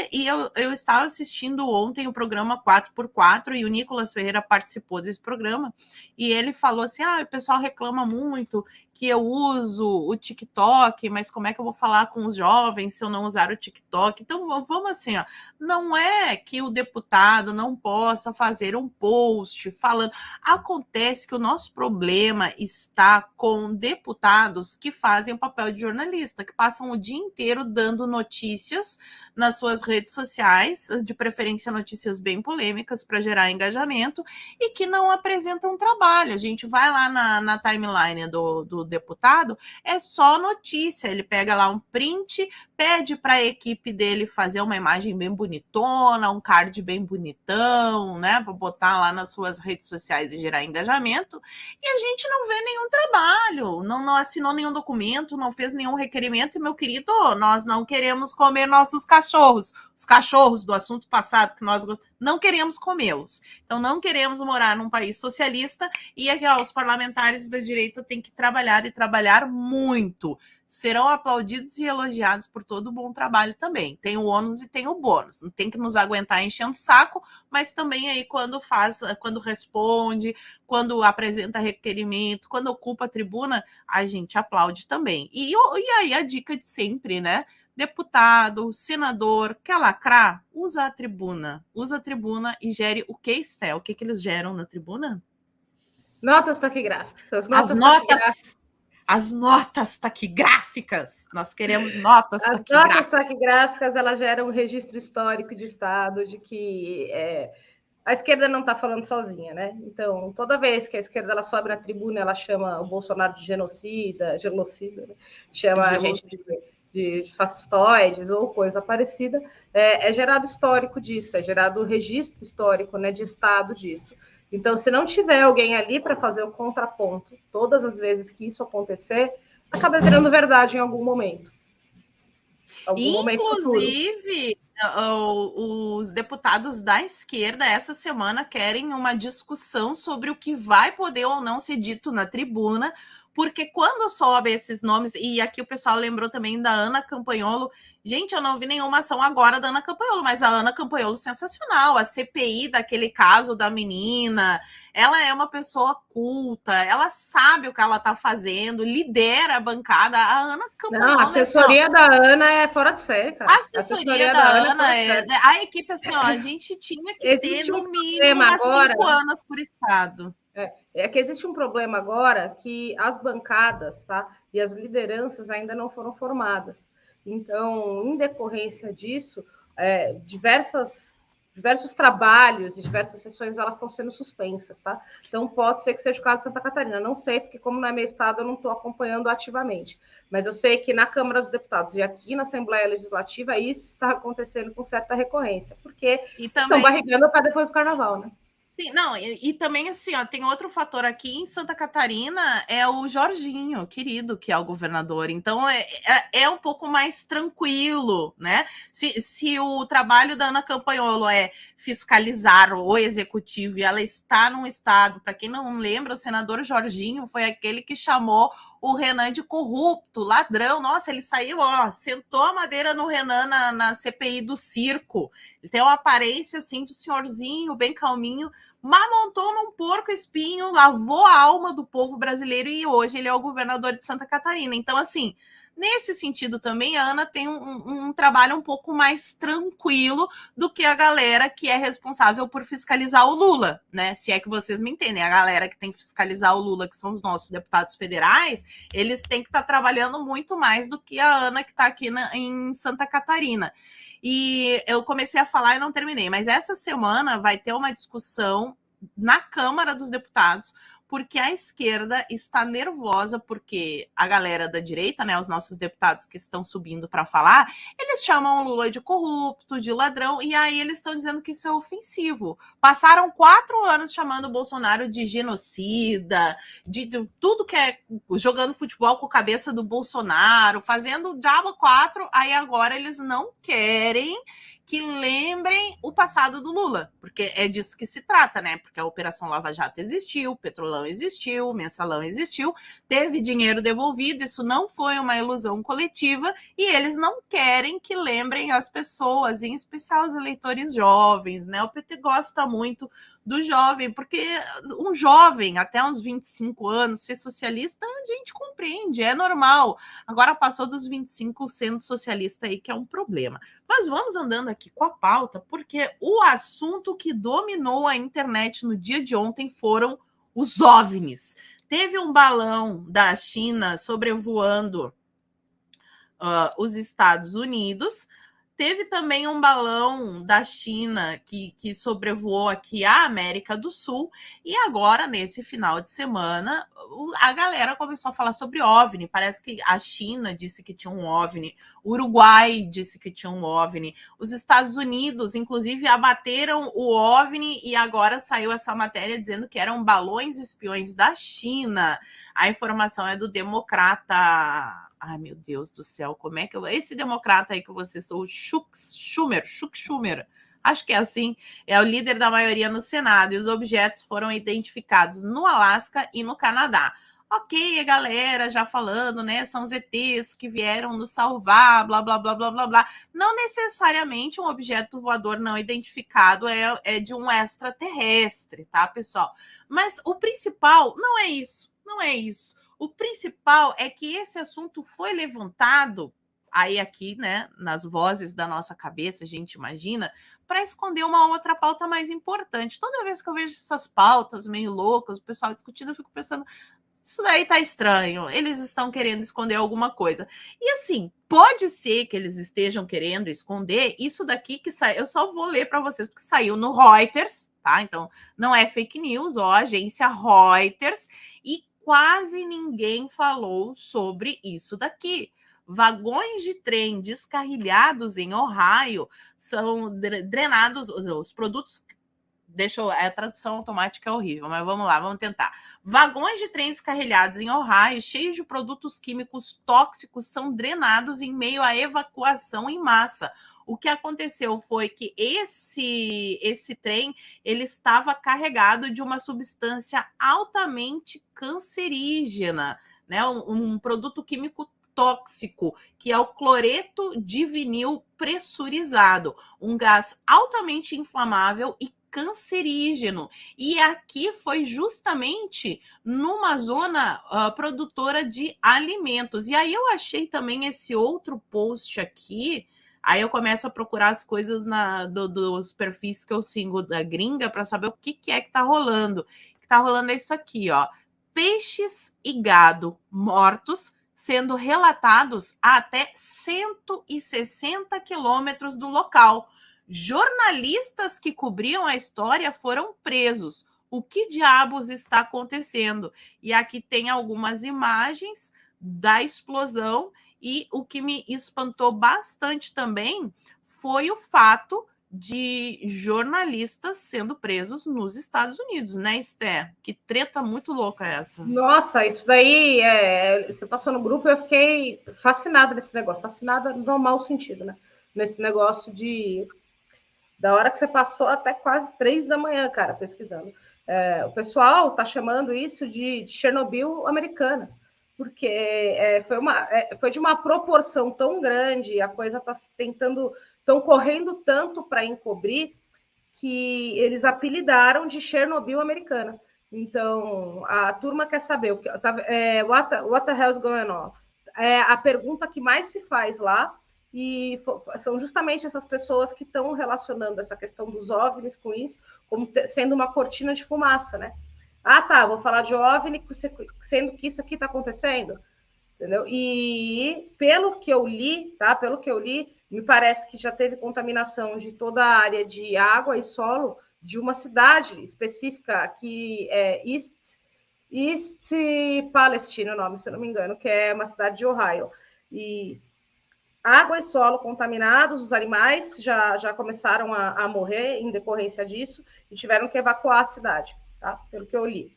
S1: eu estava assistindo ontem o programa 4x4 e o Nicolas Ferreira participou desse programa e ele falou assim, o pessoal reclama muito que eu uso o TikTok, mas como é que eu vou falar com os jovens se eu não usar o TikTok? Então, vamos assim, ó, não é que o deputado não possa fazer um post falando. Acontece que o nosso problema está com deputados que fazem o papel de jornalista, que passam o dia inteiro dando notícias nas suas redes sociais, de preferência notícias bem polêmicas para gerar engajamento, e que não apresentam trabalho. A gente vai lá na timeline do deputado, é só notícia. Ele pega lá um print, pede para a equipe dele fazer uma imagem bem bonitona, um card bem bonitão, né, para botar lá nas suas redes sociais e gerar engajamento, e a gente não vê nenhum trabalho, não assinou nenhum documento, não fez nenhum requerimento, e, meu querido, nós não queremos comer nossos cachorros, os cachorros do assunto passado que nós não queremos comê-los. Então, não queremos morar num país socialista e aqui, os parlamentares da direita têm que trabalhar e trabalhar muito. Serão aplaudidos e elogiados por todo o bom trabalho também. Tem o ônus e tem o bônus. Não tem que nos aguentar enchendo o saco, mas também aí quando responde, quando apresenta requerimento, quando ocupa a tribuna, a gente aplaude também. E aí a dica de sempre, né? Deputado, senador, quer lacrar? Usa a tribuna e gere o que, Estel? O que eles geram na tribuna?
S2: Notas taquigráficas.
S1: As notas taquigráficas. Nós queremos notas taquigráficas.
S2: As notas taquigráficas, elas geram um registro histórico de Estado de que a esquerda não está falando sozinha, né? Então, toda vez que a esquerda ela sobe na tribuna, ela chama o Bolsonaro de genocida, né? Chama a gente de fascistoides ou coisa parecida, é gerado histórico disso, é gerado registro histórico, né, de Estado disso. Então, se não tiver alguém ali para fazer o contraponto, todas as vezes que isso acontecer, acaba virando verdade em algum momento.
S1: Inclusive, os deputados da esquerda essa semana querem uma discussão sobre o que vai poder ou não ser dito na tribuna, porque quando sobe esses nomes, e aqui o pessoal lembrou também da Ana Campanholo, gente, eu não vi nenhuma ação agora da Ana Campanholo, mas a Ana Campanholo sensacional, a CPI daquele caso da menina, ela é uma pessoa culta, ela sabe o que ela está fazendo, lidera a bancada, a Ana Campanholo...
S2: Não, a assessoria da Ana é fora de série, cara.
S1: A assessoria da Ana a equipe, assim, ó, a gente tinha que ter no mínimo umas 5 anos por estado.
S2: É que existe um problema agora que as bancadas, tá, e as lideranças ainda não foram formadas. Então, em decorrência disso, diversos trabalhos e diversas sessões elas estão sendo suspensas, tá? Então, pode ser que seja o caso de Santa Catarina. Não sei, porque como não é meu estado, eu não estou acompanhando ativamente. Mas eu sei que na Câmara dos Deputados e aqui na Assembleia Legislativa, isso está acontecendo com certa recorrência, porque estão barrigando para depois do Carnaval, né?
S1: Sim, não, e também assim, ó, tem outro fator aqui em Santa Catarina, é o Jorginho, querido, que é o governador. Então, é um pouco mais tranquilo, né? Se o trabalho da Ana Campanholo é fiscalizar o executivo e ela está num estado, para quem não lembra, o senador Jorginho foi aquele que chamou o Renan de corrupto, ladrão. Nossa, ele saiu, ó, sentou a madeira no Renan na CPI do circo. Ele tem uma aparência, assim, de senhorzinho, bem calminho, mas montou num porco espinho, lavou a alma do povo brasileiro e hoje ele é o governador de Santa Catarina. Então, assim, nesse sentido também, a Ana tem um trabalho um pouco mais tranquilo do que a galera que é responsável por fiscalizar o Lula, né? Se é que vocês me entendem, a galera que tem que fiscalizar o Lula, que são os nossos deputados federais, eles têm que estar trabalhando muito mais do que a Ana que está aqui em Santa Catarina. E eu comecei a falar e não terminei, mas essa semana vai ter uma discussão na Câmara dos Deputados, porque a esquerda está nervosa, porque a galera da direita, né, os nossos deputados que estão subindo para falar, eles chamam o Lula de corrupto, de ladrão, e aí eles estão dizendo que isso é ofensivo. Passaram 4 anos chamando o Bolsonaro de genocida, de tudo que é jogando futebol com a cabeça do Bolsonaro, fazendo o diabo 4, aí agora eles não querem que lembrem o passado do Lula, porque é disso que se trata, né? Porque a Operação Lava Jato existiu, o Petrolão existiu, o Mensalão existiu, teve dinheiro devolvido, isso não foi uma ilusão coletiva, e eles não querem que lembrem as pessoas, em especial os eleitores jovens, né? O PT gosta muito do jovem, porque um jovem, até uns 25 anos, ser socialista, a gente compreende, é normal. Agora passou dos 25 sendo socialista aí, que é um problema. Mas vamos andando aqui com a pauta, porque o assunto que dominou a internet no dia de ontem foram os OVNIs. Teve um balão da China sobrevoando os Estados Unidos. Teve também um balão da China que sobrevoou aqui a América do Sul. E agora, nesse final de semana, a galera começou a falar sobre OVNI. Parece que a China disse que tinha um OVNI. O Uruguai disse que tinha um OVNI. Os Estados Unidos, inclusive, abateram o OVNI e agora saiu essa matéria dizendo que eram balões espiões da China. A informação é do Democrata... Ai, meu Deus do céu, como é que eu... Esse democrata aí que vocês são, o Chuck Schumer, acho que é assim, é o líder da maioria no Senado, e os objetos foram identificados no Alasca e no Canadá. Ok, galera, já falando, né, são os ETs que vieram nos salvar, blá, blá, blá, blá, blá, blá. Não necessariamente um objeto voador não identificado é de um extraterrestre, tá, pessoal? Mas o principal não é isso, não é isso. O principal é que esse assunto foi levantado, aí aqui, né, nas vozes da nossa cabeça, a gente imagina, para esconder uma outra pauta mais importante. Toda vez que eu vejo essas pautas meio loucas, o pessoal discutindo, eu fico pensando, isso daí tá estranho, eles estão querendo esconder alguma coisa. E assim, pode ser que eles estejam querendo esconder isso daqui que saiu, eu só vou ler para vocês, porque saiu no Reuters, tá? Então, não é fake news, ó, agência Reuters, e quase ninguém falou sobre isso daqui. Vagões de trem descarrilhados em Ohio são drenados, os produtos... a tradução automática é horrível, mas vamos lá, vamos tentar. Vagões de trem descarrilhados em Ohio, cheios de produtos químicos tóxicos, são drenados em meio à evacuação em massa. O que aconteceu foi que esse trem ele estava carregado de uma substância altamente cancerígena, né? Um produto químico tóxico, que é o cloreto de vinil pressurizado, um gás altamente inflamável e cancerígeno. E aqui foi justamente numa zona produtora de alimentos. E aí eu achei também esse outro post aqui. Aí eu começo a procurar as coisas dos perfis que eu sigo da gringa para saber o que é que tá rolando. O que tá rolando é isso aqui, ó. Peixes e gado mortos sendo relatados a até 160 quilômetros do local. Jornalistas que cobriam a história foram presos. O que diabos está acontecendo? E aqui tem algumas imagens da explosão. E o que me espantou bastante também foi o fato de jornalistas sendo presos nos Estados Unidos, né, Esther? Que treta muito louca essa.
S2: Nossa, isso daí, você passou no grupo, eu fiquei fascinada nesse negócio, fascinada no mau sentido, né? Nesse negócio da hora que você passou até quase 3 da manhã, cara, pesquisando. O pessoal tá chamando isso de Chernobyl americana. porque foi de uma proporção tão grande, a coisa está estão correndo tanto para encobrir, que eles apelidaram de Chernobyl americana. Então, a turma quer saber what the hell's going on? É a pergunta que mais se faz lá, e são justamente essas pessoas que estão relacionando essa questão dos OVNIs com isso, como sendo uma cortina de fumaça, né? Ah, tá, vou falar de OVNI, sendo que isso aqui está acontecendo, entendeu? E pelo que eu li, me parece que já teve contaminação de toda a área de água e solo de uma cidade específica, que é East Palestine, o nome, se não me engano, que é uma cidade de Ohio. E água e solo contaminados, os animais já começaram a morrer em decorrência disso e tiveram que evacuar a cidade, tá? Pelo que eu li.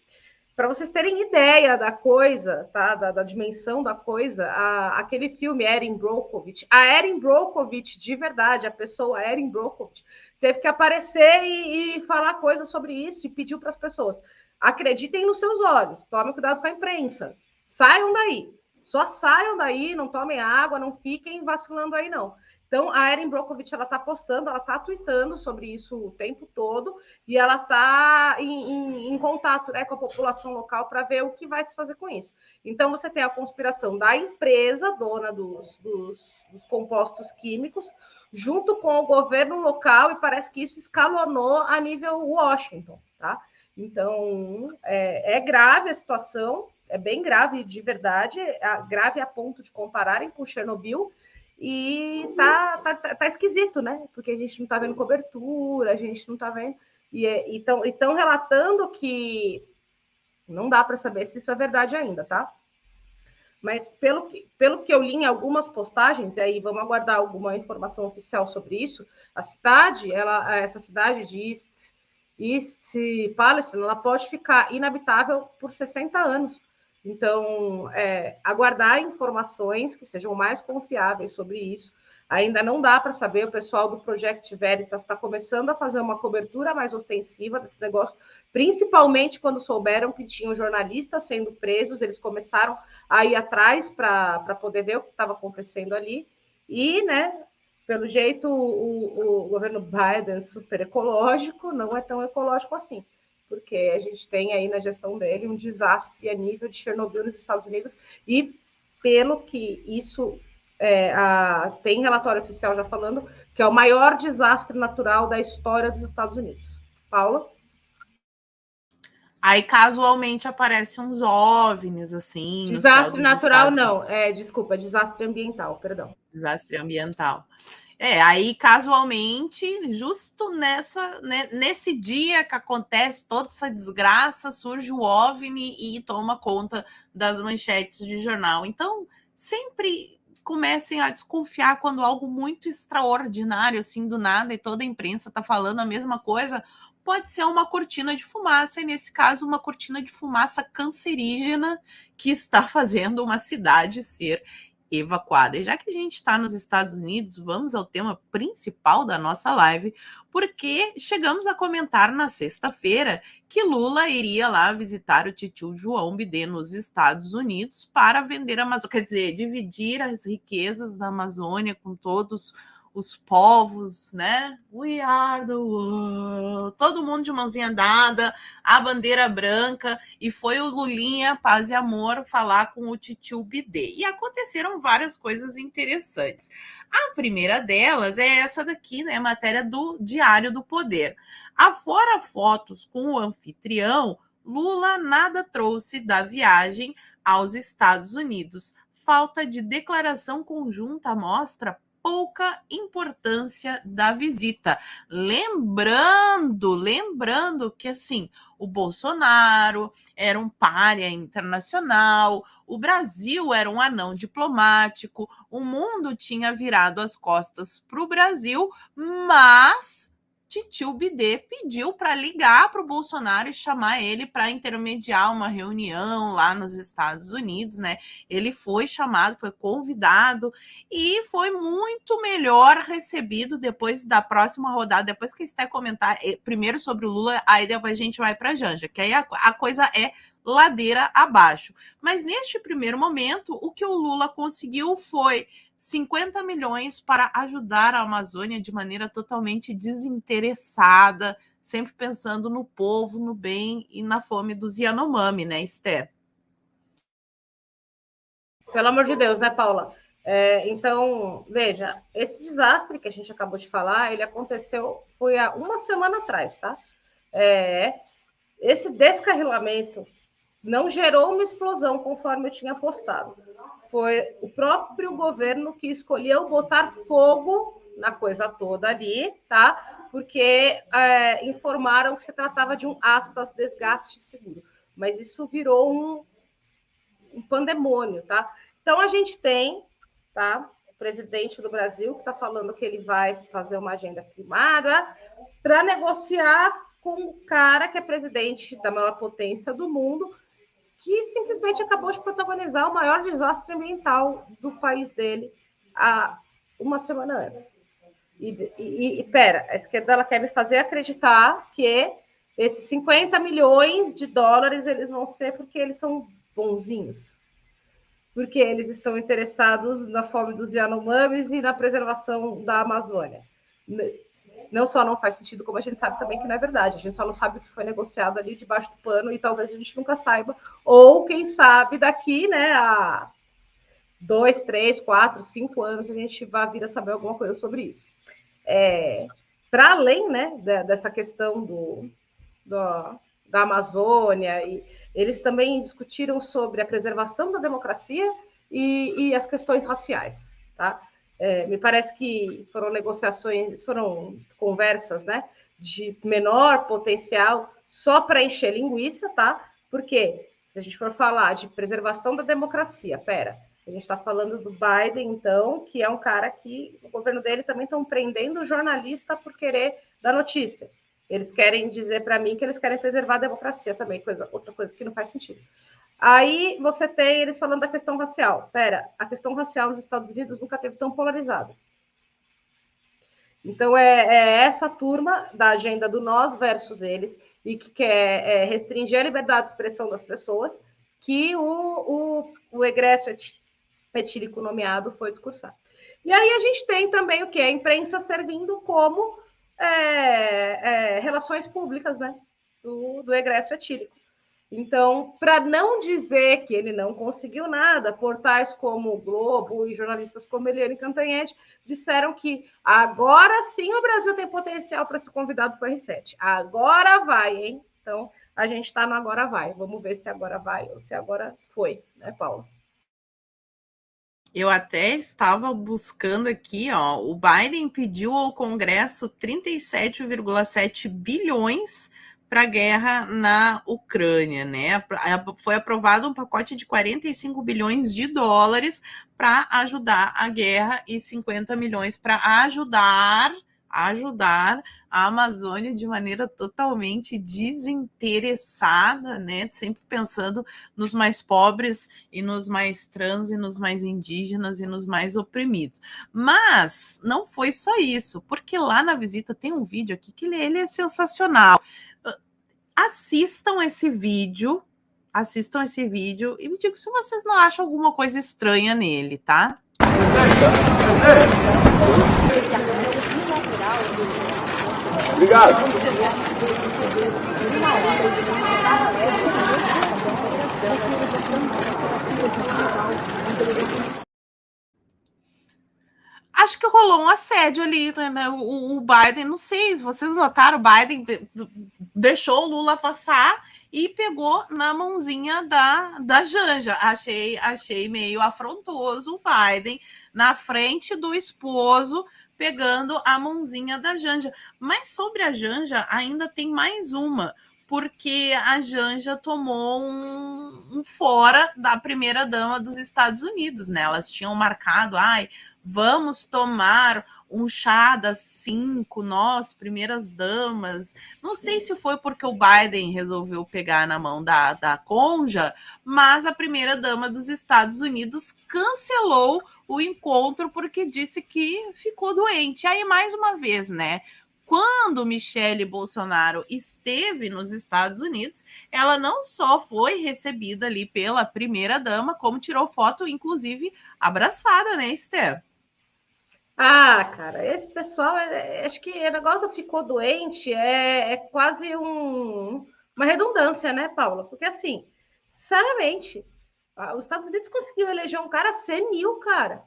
S2: Para vocês terem ideia da coisa, tá? Da dimensão da coisa, aquele filme Erin Brockovich, a Erin Brockovich, de verdade, a pessoa Erin Brockovich, teve que aparecer e falar coisas sobre isso e pediu para as pessoas: acreditem nos seus olhos, tomem cuidado com a imprensa, saiam daí, só saiam daí, não tomem água, não fiquem vacilando aí, não. Então, a Erin Brockovich, ela está postando, ela está tweetando sobre isso o tempo todo, e ela está em contato, né, com a população local para ver o que vai se fazer com isso. Então, você tem a conspiração da empresa, dona dos compostos químicos, junto com o governo local, e parece que isso escalonou a nível Washington, tá? Então, é grave a situação, é bem grave de verdade, grave a ponto de compararem com Chernobyl. E tá esquisito, né? Porque a gente não tá vendo cobertura, a gente não tá vendo. E estão relatando que não dá para saber se isso é verdade ainda, tá? Mas pelo que eu li em algumas postagens, e aí vamos aguardar alguma informação oficial sobre isso, essa cidade de East Palestine, ela pode ficar inabitável por 60 anos. Então, aguardar informações que sejam mais confiáveis sobre isso. Ainda não dá para saber, o pessoal do Project Veritas está começando a fazer uma cobertura mais ostensiva desse negócio, principalmente quando souberam que tinham jornalistas sendo presos, eles começaram a ir atrás para poder ver o que estava acontecendo ali. E, né, pelo jeito, o governo Biden, super ecológico, não é tão ecológico assim, porque a gente tem aí na gestão dele um desastre a nível de Chernobyl nos Estados Unidos, e pelo que isso tem relatório oficial já falando que é o maior desastre natural da história dos Estados Unidos. Paula?
S1: Aí casualmente aparecem uns OVNIs, assim.
S2: Desastre natural, não. Desculpa, desastre ambiental, perdão.
S1: Desastre ambiental. Aí casualmente, justo nesse dia que acontece toda essa desgraça, surge o OVNI e toma conta das manchetes de jornal. Então, sempre comecem a desconfiar quando algo muito extraordinário, assim, do nada, e toda a imprensa está falando a mesma coisa, pode ser uma cortina de fumaça, e nesse caso, uma cortina de fumaça cancerígena que está fazendo uma cidade ser evacuada. E já que a gente está nos Estados Unidos, vamos ao tema principal da nossa live, porque chegamos a comentar na sexta-feira que Lula iria lá visitar o titio João Bidê nos Estados Unidos para vender a Amazônia, quer dizer, dividir as riquezas da Amazônia com todos os povos, né? We are the world. Todo mundo de mãozinha dada, a bandeira branca, e foi o Lulinha, paz e amor, falar com o titio Bidê. E aconteceram várias coisas interessantes. A primeira delas é essa daqui, né? Matéria do Diário do Poder. Afora fotos com o anfitrião, Lula nada trouxe da viagem aos Estados Unidos. Falta de declaração conjunta mostra pouca importância da visita. Lembrando que, assim, o Bolsonaro era um pária internacional, o Brasil era um anão diplomático, o mundo tinha virado as costas para o Brasil, mas titio Bidê pediu para ligar para o Bolsonaro e chamar ele para intermediar uma reunião lá nos Estados Unidos, né? Ele foi chamado, foi convidado e foi muito melhor recebido depois da próxima rodada, depois que você comentar primeiro sobre o Lula, aí depois a gente vai para a Janja, que aí a coisa é ladeira abaixo. Mas neste primeiro momento, o que o Lula conseguiu foi 50 milhões para ajudar a Amazônia de maneira totalmente desinteressada, sempre pensando no povo, no bem e na fome dos Yanomami, né, Esther?
S2: Pelo amor de Deus, né, Paula? Então, veja, esse desastre que a gente acabou de falar, ele aconteceu, foi há uma semana atrás, tá? Esse descarrilamento não gerou uma explosão, conforme eu tinha postado. Foi o próprio governo que escolheu botar fogo na coisa toda ali, tá? Porque informaram que se tratava de um, aspas, desgaste seguro. Mas isso virou um pandemônio, tá? Então, a gente tem, tá, o presidente do Brasil que está falando que ele vai fazer uma agenda primária para negociar com o cara que é presidente da maior potência do mundo, que simplesmente acabou de protagonizar o maior desastre ambiental do país dele há uma semana antes. E pera, a esquerda ela quer me fazer acreditar que esses 50 milhões de dólares eles vão ser porque eles são bonzinhos, porque eles estão interessados na fome dos Yanomamis e na preservação da Amazônia. Não só não faz sentido, como a gente sabe também que não é verdade. A gente só não sabe o que foi negociado ali debaixo do pano e talvez a gente nunca saiba. Ou, quem sabe, daqui, né, a 2, 3, 4, 5 anos a gente vai vir a saber alguma coisa sobre isso. Para além, né, dessa questão da Amazônia, e eles também discutiram sobre a preservação da democracia e as questões raciais, tá? Me parece que foram negociações, foram conversas, né, de menor potencial só para encher linguiça, tá? Porque se a gente for falar de preservação da democracia, a gente está falando do Biden, então, que é um cara que o governo dele também estão prendendo o jornalista por querer dar notícia. Eles querem dizer para mim que eles querem preservar a democracia também, outra coisa que não faz sentido. Aí você tem eles falando da questão racial. A questão racial nos Estados Unidos nunca teve tão polarizada. Então, essa turma da agenda do nós versus eles, e que quer restringir a liberdade de expressão das pessoas, que o egresso etílico nomeado foi discursar. E aí a gente tem também o que? A imprensa servindo como relações públicas, né, do egresso etílico. Então, para não dizer que ele não conseguiu nada, portais como o Globo e jornalistas como Eliane Cantanhede disseram que agora sim o Brasil tem potencial para ser convidado para o R7. Agora vai, hein? Então, a gente está no agora vai. Vamos ver se agora vai ou se agora foi, né, Paula?
S1: Eu até estava buscando aqui, ó, o Biden pediu ao Congresso 37,7 bilhões para a guerra na Ucrânia, né? Foi aprovado um pacote de 45 bilhões de dólares para ajudar a guerra e 50 milhões para ajudar a Amazônia de maneira totalmente desinteressada, né? Sempre pensando nos mais pobres e nos mais trans e nos mais indígenas e nos mais oprimidos. Mas não foi só isso, porque lá na visita tem um vídeo aqui que ele é sensacional. Assistam esse vídeo e me digam se vocês não acham alguma coisa estranha nele, tá?
S4: Obrigado.
S1: Acho que rolou um assédio ali, né? O Biden, não sei se vocês notaram, o Biden deixou o Lula passar e pegou na mãozinha da Janja. Achei meio afrontoso o Biden na frente do esposo pegando a mãozinha da Janja. Mas sobre a Janja ainda tem mais uma, porque a Janja tomou um fora da primeira-dama dos Estados Unidos, né? Elas tinham marcado, vamos tomar um chá das 5, nós, primeiras damas. Não sei se foi porque o Biden resolveu pegar na mão da Conja, mas a primeira-dama dos Estados Unidos cancelou o encontro porque disse que ficou doente. Aí, mais uma vez, né? quando Michele Bolsonaro esteve nos Estados Unidos, ela não só foi recebida ali pela primeira-dama, como tirou foto, inclusive, abraçada, né, Esther?
S2: Ah, cara, esse pessoal, acho que o negócio do ficou doente é quase uma redundância, né, Paula? Porque, assim, sinceramente, os Estados Unidos conseguiu eleger um cara senil, cara.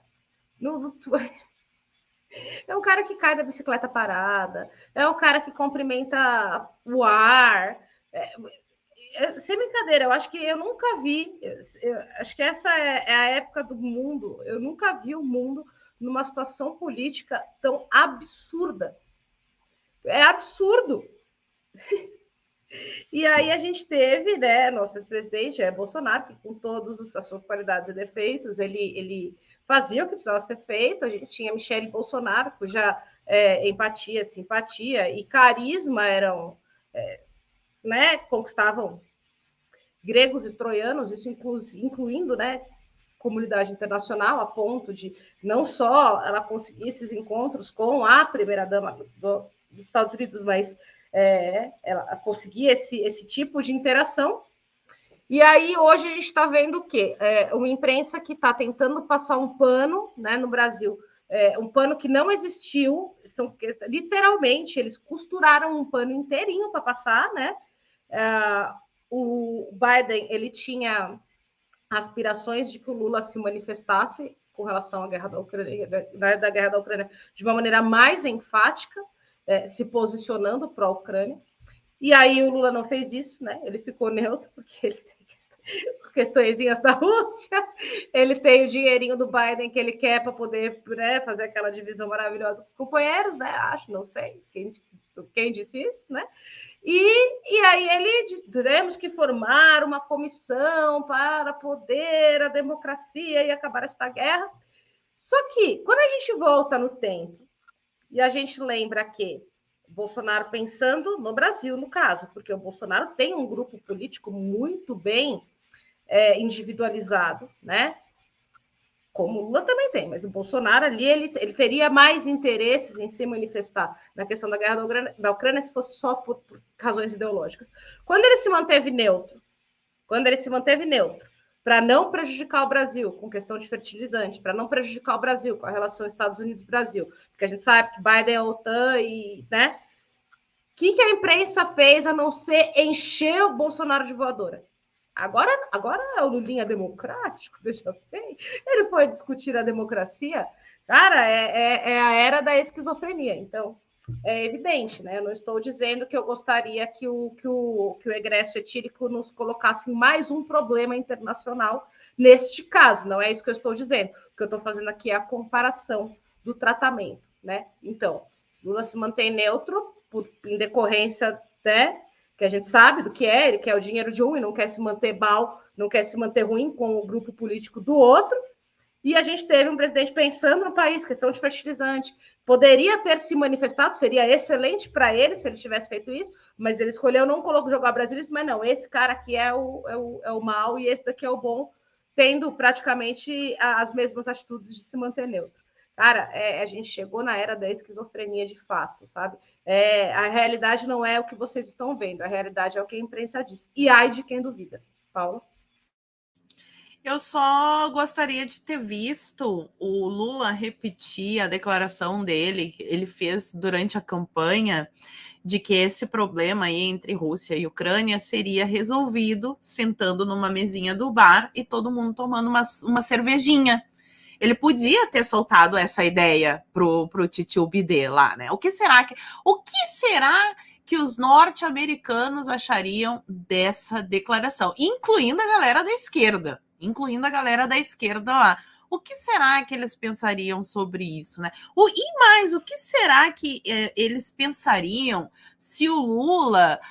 S2: É um cara que cai da bicicleta parada, é um cara que cumprimenta o ar. Sem brincadeira, eu acho que eu nunca vi, acho que essa é a época do mundo, eu nunca vi o mundo numa situação política tão absurda. É absurdo. E aí a gente teve, né, nosso ex-presidente, Bolsonaro, que com todas as suas qualidades e defeitos, ele fazia o que precisava ser feito. A gente tinha Michele Bolsonaro, cuja empatia, simpatia e carisma eram, né, conquistavam gregos e troianos, isso incluindo, né, comunidade internacional, a ponto de não só ela conseguir esses encontros com a primeira-dama dos Estados Unidos, mas ela conseguir esse tipo de interação. E aí, hoje, a gente está vendo o quê? Uma imprensa que está tentando passar um pano, né, no Brasil, um pano que não existiu, literalmente, eles costuraram um pano inteirinho para passar, né? O Biden, ele tinha aspirações de que o Lula se manifestasse com relação à guerra da Ucrânia, de uma maneira mais enfática, se posicionando para a Ucrânia. E aí o Lula não fez isso, né? Ele ficou neutro, porque ele tem questõezinhas da Rússia, ele tem o dinheirinho do Biden que ele quer para poder, né, fazer aquela divisão maravilhosa com os companheiros, né? Acho, não sei quem disse isso, né? E aí ele diz: teremos que formar uma comissão para poder a democracia e acabar esta guerra. Só que, quando a gente volta no tempo e a gente lembra que Bolsonaro pensando no Brasil, no caso, porque o Bolsonaro tem um grupo político muito bem individualizado, né? Como o Lula também tem, mas o Bolsonaro ali, ele teria mais interesses em se manifestar na questão da guerra da Ucrânia se fosse só por razões ideológicas. Quando ele se manteve neutro, para não prejudicar o Brasil com questão de fertilizante, para não prejudicar o Brasil com a relação Estados Unidos-Brasil, porque a gente sabe que Biden é a OTAN e, né? O que a imprensa fez a não ser encher o Bolsonaro de voadora? Agora é o Lulinha democrático, veja bem. Ele foi discutir a democracia. Cara, é a era da esquizofrenia. Então, é evidente, né? Eu não estou dizendo que eu gostaria que o egresso etílico nos colocasse em mais um problema internacional neste caso. Não é isso que eu estou dizendo. O que eu estou fazendo aqui é a comparação do tratamento, né? Então, Lula se mantém neutro em decorrência, né, que a gente sabe do que ele quer o dinheiro de um e não quer se manter mal, não quer se manter ruim com o grupo político do outro. E a gente teve um presidente pensando no país, questão de fertilizante. Poderia ter se manifestado, seria excelente para ele se ele tivesse feito isso, mas ele escolheu não jogar o Brasil, mas não, esse cara aqui é o mal e esse daqui é o bom, tendo praticamente as mesmas atitudes de se manter neutro. Cara, a gente chegou na era da esquizofrenia de fato, sabe? A realidade não é o que vocês estão vendo, a realidade é o que a imprensa diz. E ai de quem duvida. Paula?
S1: Eu só gostaria de ter visto o Lula repetir a declaração dele, que ele fez durante a campanha, de que esse problema aí entre Rússia e Ucrânia seria resolvido sentando numa mesinha do bar e todo mundo tomando uma cervejinha. Ele podia ter soltado essa ideia pro titio Bidê lá, né? O que será que os norte-americanos achariam dessa declaração? Incluindo a galera da esquerda lá. O que será que eles pensariam sobre isso, né? E mais, o que será que eles pensariam se o Lula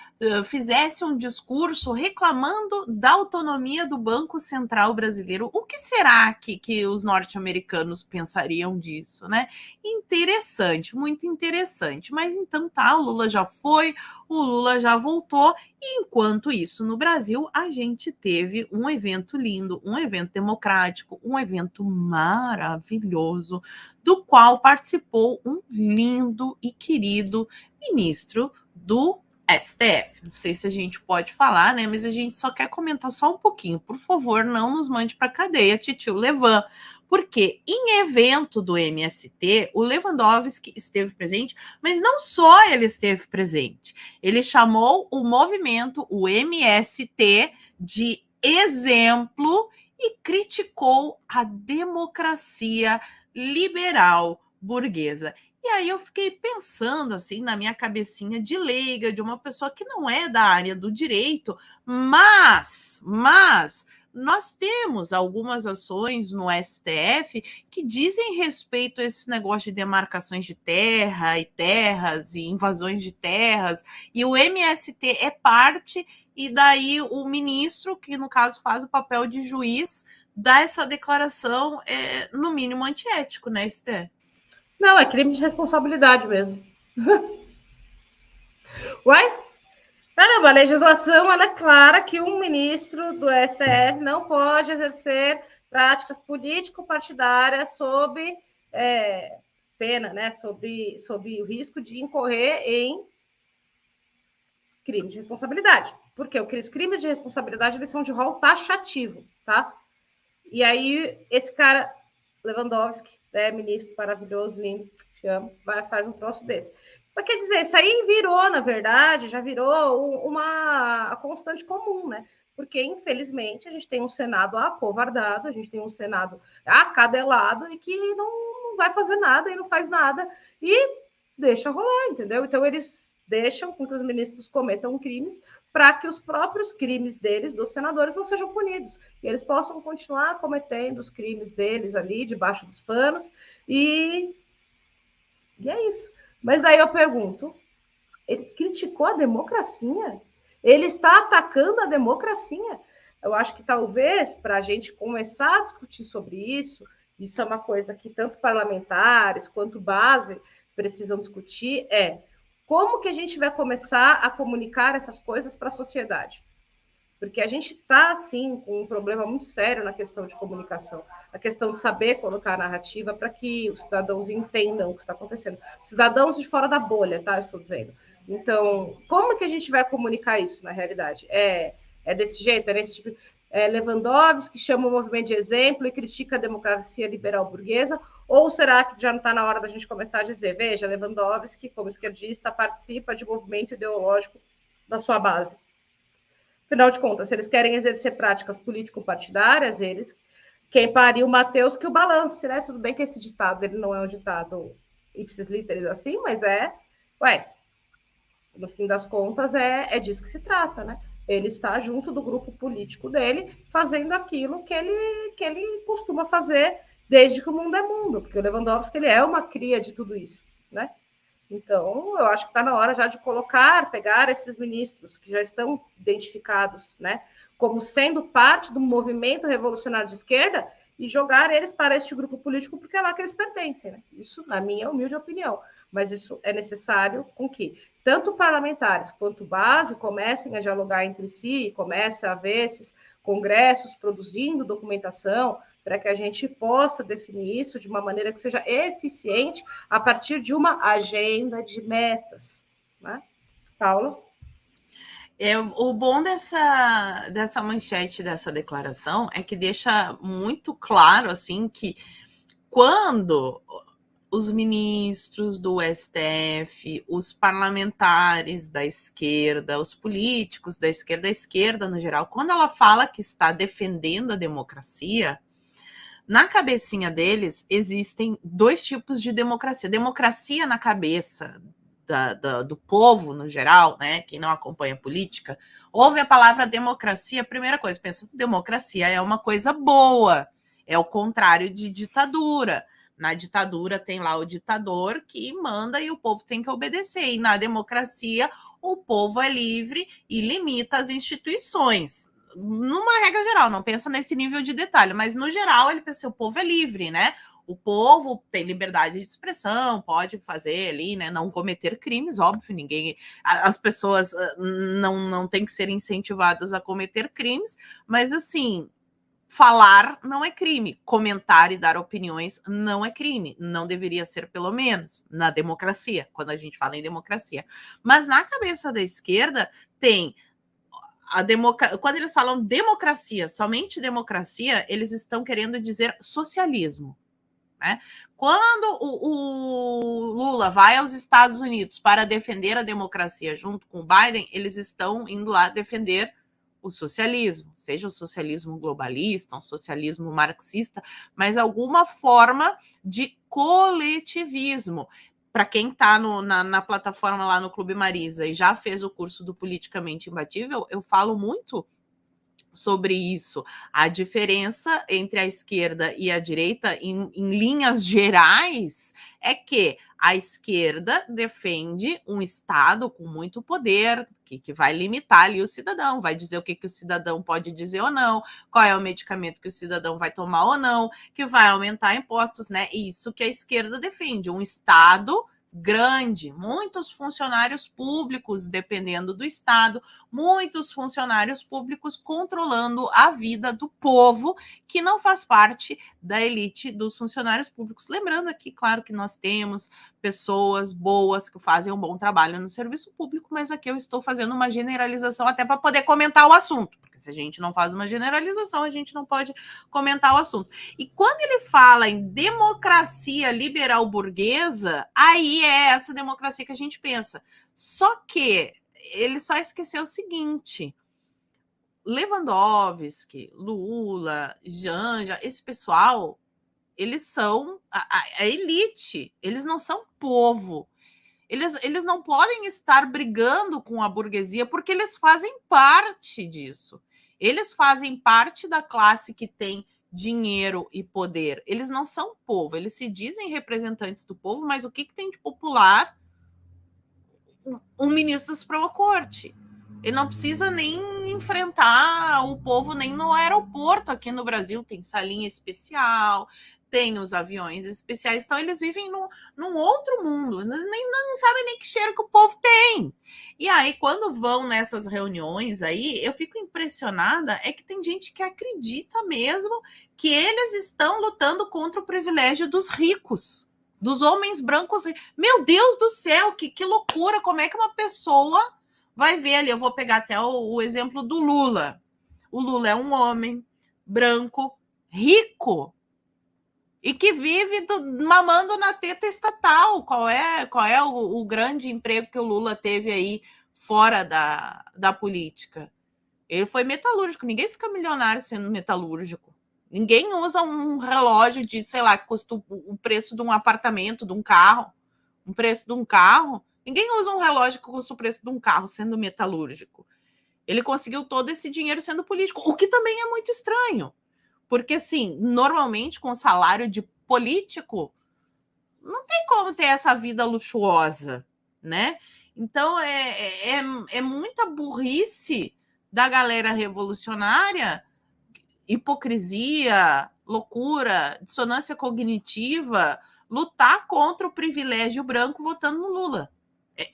S1: fizesse um discurso reclamando da autonomia do Banco Central brasileiro. O que será que os norte-americanos pensariam disso, né? Interessante, muito interessante. Mas então tá, o Lula já foi, o Lula já voltou, e enquanto isso, no Brasil, a gente teve um evento lindo, um evento democrático, um evento maravilhoso, do qual participou um lindo e querido ministro do STF. Não sei se a gente pode falar, né? Mas a gente só quer comentar só um pouquinho. Por favor, não nos mande para a cadeia, titio Levan. Porque em evento do MST, o Lewandowski esteve presente, mas não só ele esteve presente. Ele chamou o movimento, o MST, de exemplo e criticou a democracia liberal burguesa. E aí eu fiquei pensando assim na minha cabecinha de leiga, de uma pessoa que não é da área do direito, mas nós temos algumas ações no STF que dizem respeito a esse negócio de demarcações de terra e terras e invasões de terras, e o MST é parte, e daí o ministro, que no caso faz o papel de juiz, dá essa declaração, no mínimo antiético, né, Esther?
S2: Não, é crime de responsabilidade mesmo. Uai? Caramba, a legislação ela é clara que um ministro do STF não pode exercer práticas político-partidárias sob pena, né? Sob o risco de incorrer em crime de responsabilidade. Porque os crimes de responsabilidade eles são de rol taxativo, tá? E aí, esse cara, Lewandowski, ministro maravilhoso, lindo, te amo, faz um troço desse. Mas quer dizer, isso aí virou, na verdade, já virou uma constante comum, né? Porque, infelizmente, a gente tem um Senado acovardado, a gente tem um Senado acadelado e que não vai fazer nada e não faz nada e deixa rolar, entendeu? Então, eles deixam com que os ministros cometam crimes para que os próprios crimes deles, dos senadores, não sejam punidos. E eles possam continuar cometendo os crimes deles ali, debaixo dos panos. E é isso. Mas daí eu pergunto, ele criticou a democracia? Ele está atacando a democracia? Eu acho que talvez, para a gente começar a discutir sobre isso é uma coisa que tanto parlamentares quanto base precisam discutir, como que a gente vai começar a comunicar essas coisas para a sociedade? Porque a gente está, assim, com um problema muito sério na questão de comunicação, a questão de saber colocar a narrativa para que os cidadãos entendam o que está acontecendo. Cidadãos de fora da bolha, tá? Estou dizendo. Então, como que a gente vai comunicar isso, na realidade? É desse jeito? É nesse tipo... Lewandowski chama o movimento de exemplo e critica a democracia liberal burguesa? Ou será que já não está na hora da gente começar a dizer, veja, Lewandowski, como esquerdista, participa de movimento ideológico da sua base? Afinal de contas, se eles querem exercer práticas político-partidárias, quem pariu o Mateus que o balance, né? Tudo bem que esse ditado ele não é um ditado ipsis literis assim, mas no fim das contas, é disso que se trata, né? Ele está junto do grupo político dele, fazendo aquilo que ele costuma fazer desde que o mundo é mundo, porque o Lewandowski ele é uma cria de tudo isso, né? Então, eu acho que está na hora já de pegar esses ministros que já estão identificados, né, como sendo parte do movimento revolucionário de esquerda e jogar eles para este grupo político, porque é lá que eles pertencem, né? Isso, na minha humilde opinião. Mas isso é necessário com que tanto parlamentares quanto base comecem a dialogar entre si, comecem a ver esses congressos produzindo documentação, para que a gente possa definir isso de uma maneira que seja eficiente a partir de uma agenda de metas, né? Paula?
S1: O bom dessa manchete, dessa declaração, é que deixa muito claro assim, que quando os ministros do STF, os parlamentares da esquerda, os políticos da esquerda, a esquerda no geral, quando ela fala que está defendendo a democracia, na cabecinha deles existem dois tipos de democracia. Democracia na cabeça do povo, no geral, né? Quem não acompanha política, ouve a palavra democracia, a primeira coisa, pensa que democracia é uma coisa boa, é o contrário de ditadura. Na ditadura tem lá o ditador que manda e o povo tem que obedecer. E na democracia, o povo é livre e limita as instituições. Numa regra geral, não pensa nesse nível de detalhe, mas no geral ele pensa, o povo é livre, né? O povo tem liberdade de expressão, pode fazer ali, né? Não cometer crimes, óbvio, as pessoas não têm que ser incentivadas a cometer crimes, mas assim, falar não é crime, comentar e dar opiniões não é crime, não deveria ser, pelo menos, na democracia, quando a gente fala em democracia. Mas na cabeça da esquerda tem quando eles falam democracia, somente democracia, eles estão querendo dizer socialismo, né? Quando o Lula vai aos Estados Unidos para defender a democracia junto com o Biden, eles estão indo lá defender o socialismo, seja o socialismo globalista, um socialismo marxista, mas alguma forma de coletivismo. Para quem está na plataforma lá no Clube Marisa e já fez o curso do Politicamente Imbatível, eu falo muito sobre isso. A diferença entre a esquerda e a direita, em linhas gerais, é que a esquerda defende um Estado com muito poder, que vai limitar ali o cidadão, vai dizer o que o cidadão pode dizer ou não, qual é o medicamento que o cidadão vai tomar ou não, que vai aumentar impostos, né? Isso que a esquerda defende, um Estado grande, muitos funcionários públicos dependendo do Estado, muitos funcionários públicos controlando a vida do povo que não faz parte da elite dos funcionários públicos. Lembrando aqui, claro, que nós temos pessoas boas que fazem um bom trabalho no serviço público, mas aqui eu estou fazendo uma generalização até para poder comentar o assunto, porque se a gente não faz uma generalização, a gente não pode comentar o assunto. E quando ele fala em democracia liberal burguesa, aí é essa democracia que a gente pensa. Só que ele só esqueceu o seguinte: Lewandowski, Lula, Janja, esse pessoal, eles são a elite, eles não são povo. Eles não podem estar brigando com a burguesia porque eles fazem parte disso. Eles fazem parte da classe que tem dinheiro e poder. Eles não são povo, eles se dizem representantes do povo, mas o que tem de popular um ministro da Suprema Corte? Ele não precisa nem enfrentar o povo nem no aeroporto. Aqui no Brasil tem salinha especial, tem os aviões especiais, então eles vivem num outro mundo, não sabem nem que cheiro que o povo tem. E aí, quando vão nessas reuniões aí, eu fico impressionada, é que tem gente que acredita mesmo que eles estão lutando contra o privilégio dos ricos, dos homens brancos. Meu Deus do céu, que loucura! Como é que uma pessoa vai ver ali? Eu vou pegar até o exemplo do Lula. O Lula é um homem branco, rico, e que vive mamando na teta estatal. Qual é o grande emprego que o Lula teve aí fora da política? Ele foi metalúrgico. Ninguém fica milionário sendo metalúrgico. Ninguém usa um relógio de, sei lá, que custa o preço de um apartamento, de um carro, um preço de um carro. Ninguém usa um relógio que custa o preço de um carro sendo metalúrgico. Ele conseguiu todo esse dinheiro sendo político, o que também é muito estranho. Porque, assim, normalmente, com salário de político, não tem como ter essa vida luxuosa, né? Então, é muita burrice da galera revolucionária, hipocrisia, loucura, dissonância cognitiva, lutar contra o privilégio branco votando no Lula.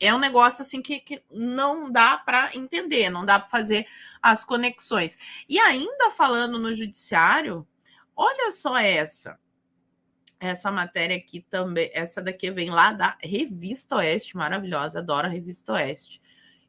S1: É um negócio assim que não dá para entender, não dá para fazer as conexões. E ainda falando no judiciário, olha só essa matéria aqui também. Essa daqui vem lá da Revista Oeste, maravilhosa, adoro a Revista Oeste.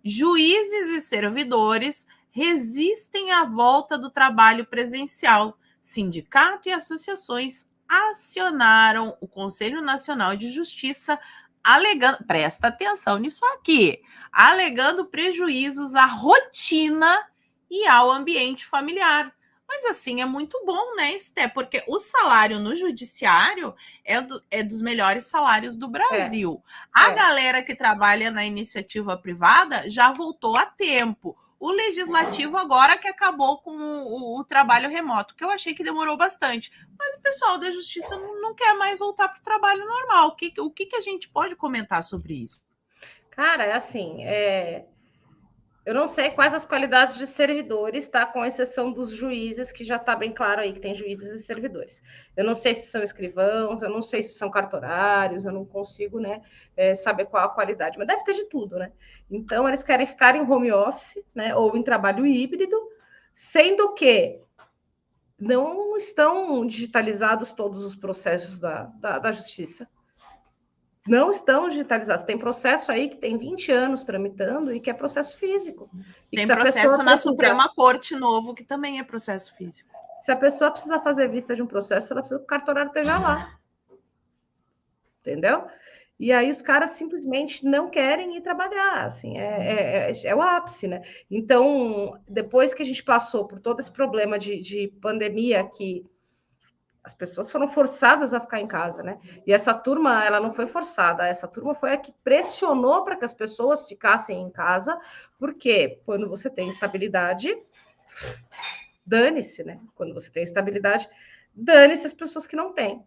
S1: Juízes e servidores resistem à volta do trabalho presencial. Sindicato e associações acionaram o Conselho Nacional de Justiça alegando, presta atenção nisso aqui, alegando prejuízos à rotina e ao ambiente familiar. Mas assim, é muito bom, né, Esté? Porque o salário no judiciário é dos melhores salários do Brasil. A galera que trabalha na iniciativa privada já voltou a tempo. O legislativo agora que acabou com o trabalho remoto, que eu achei que demorou bastante. Mas o pessoal da justiça não quer mais voltar para o trabalho normal. O que a gente pode comentar sobre isso?
S2: Cara, é assim, eu não sei quais as qualidades de servidores, tá? Com exceção dos juízes, que já está bem claro aí que tem juízes e servidores. Eu não sei se são escrivãos, eu não sei se são cartorários, eu não consigo, né, saber qual a qualidade, mas deve ter de tudo, né? Então, eles querem ficar em home office, né, ou em trabalho híbrido, sendo que não estão digitalizados todos os processos da justiça. Não estão digitalizados. Tem processo aí que tem 20 anos tramitando e que é processo físico. E
S1: tem
S2: que
S1: processo na Suprema Corte novo, que também é processo físico.
S2: Se a pessoa precisa fazer vista de um processo, ela precisa que o cartorário esteja lá. Entendeu? E aí os caras simplesmente não querem ir trabalhar, assim, é o ápice, né? Então, depois que a gente passou por todo esse problema de pandemia, que as pessoas foram forçadas a ficar em casa, né? E essa turma, ela não foi forçada, essa turma foi a que pressionou para que as pessoas ficassem em casa, porque quando você tem estabilidade, dane-se, né? Quando você tem estabilidade, dane-se as pessoas que não têm.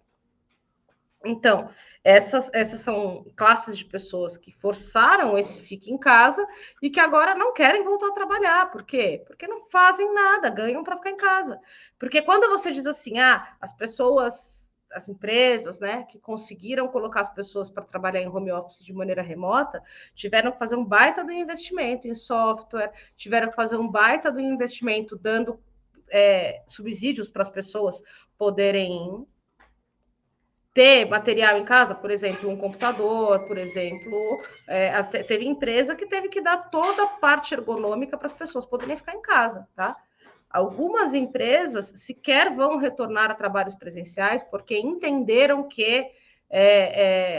S2: Então, essas são classes de pessoas que forçaram esse fique em casa e que agora não querem voltar a trabalhar. Por quê? Porque não fazem nada, ganham para ficar em casa. Porque quando você diz assim, as pessoas, as empresas, né, que conseguiram colocar as pessoas para trabalhar em home office de maneira remota, tiveram que fazer um baita do investimento em software, tiveram que fazer um baita do investimento dando subsídios para as pessoas poderem ter material em casa, por exemplo, um computador, por exemplo, teve empresa que teve que dar toda a parte ergonômica para as pessoas poderem ficar em casa, tá? Algumas empresas sequer vão retornar a trabalhos presenciais porque entenderam que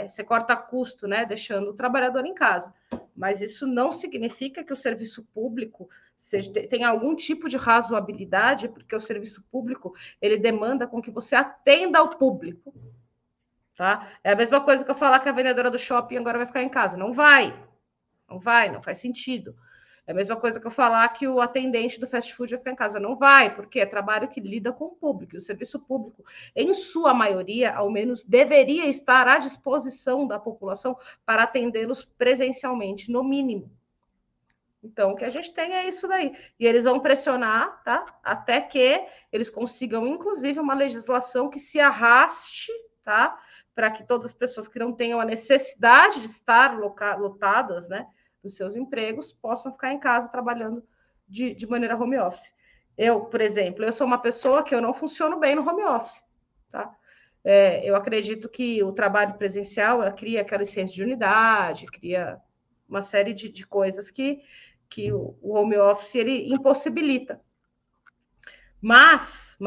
S2: você corta custo, né, deixando o trabalhador em casa. Mas isso não significa que o serviço público tenha algum tipo de razoabilidade, porque o serviço público ele demanda com que você atenda ao público. Tá? É a mesma coisa que eu falar que a vendedora do shopping agora vai ficar em casa. Não vai. Não vai, não faz sentido. É a mesma coisa que eu falar que o atendente do fast food vai ficar em casa. Não vai, porque é trabalho que lida com o público. E o serviço público, em sua maioria, ao menos, deveria estar à disposição da população para atendê-los presencialmente, no mínimo. Então, o que a gente tem é isso daí. E eles vão pressionar, tá? Até que eles consigam, inclusive, uma legislação que se arraste, tá? Para que todas as pessoas que não tenham a necessidade de estar lotadas, né, nos seus empregos, possam ficar em casa trabalhando de maneira home office. Eu, por exemplo, eu sou uma pessoa que eu não funciono bem no home office, tá? Eu acredito que o trabalho presencial cria aquela licença de unidade, cria uma série de coisas que o home office ele impossibilita. Mas,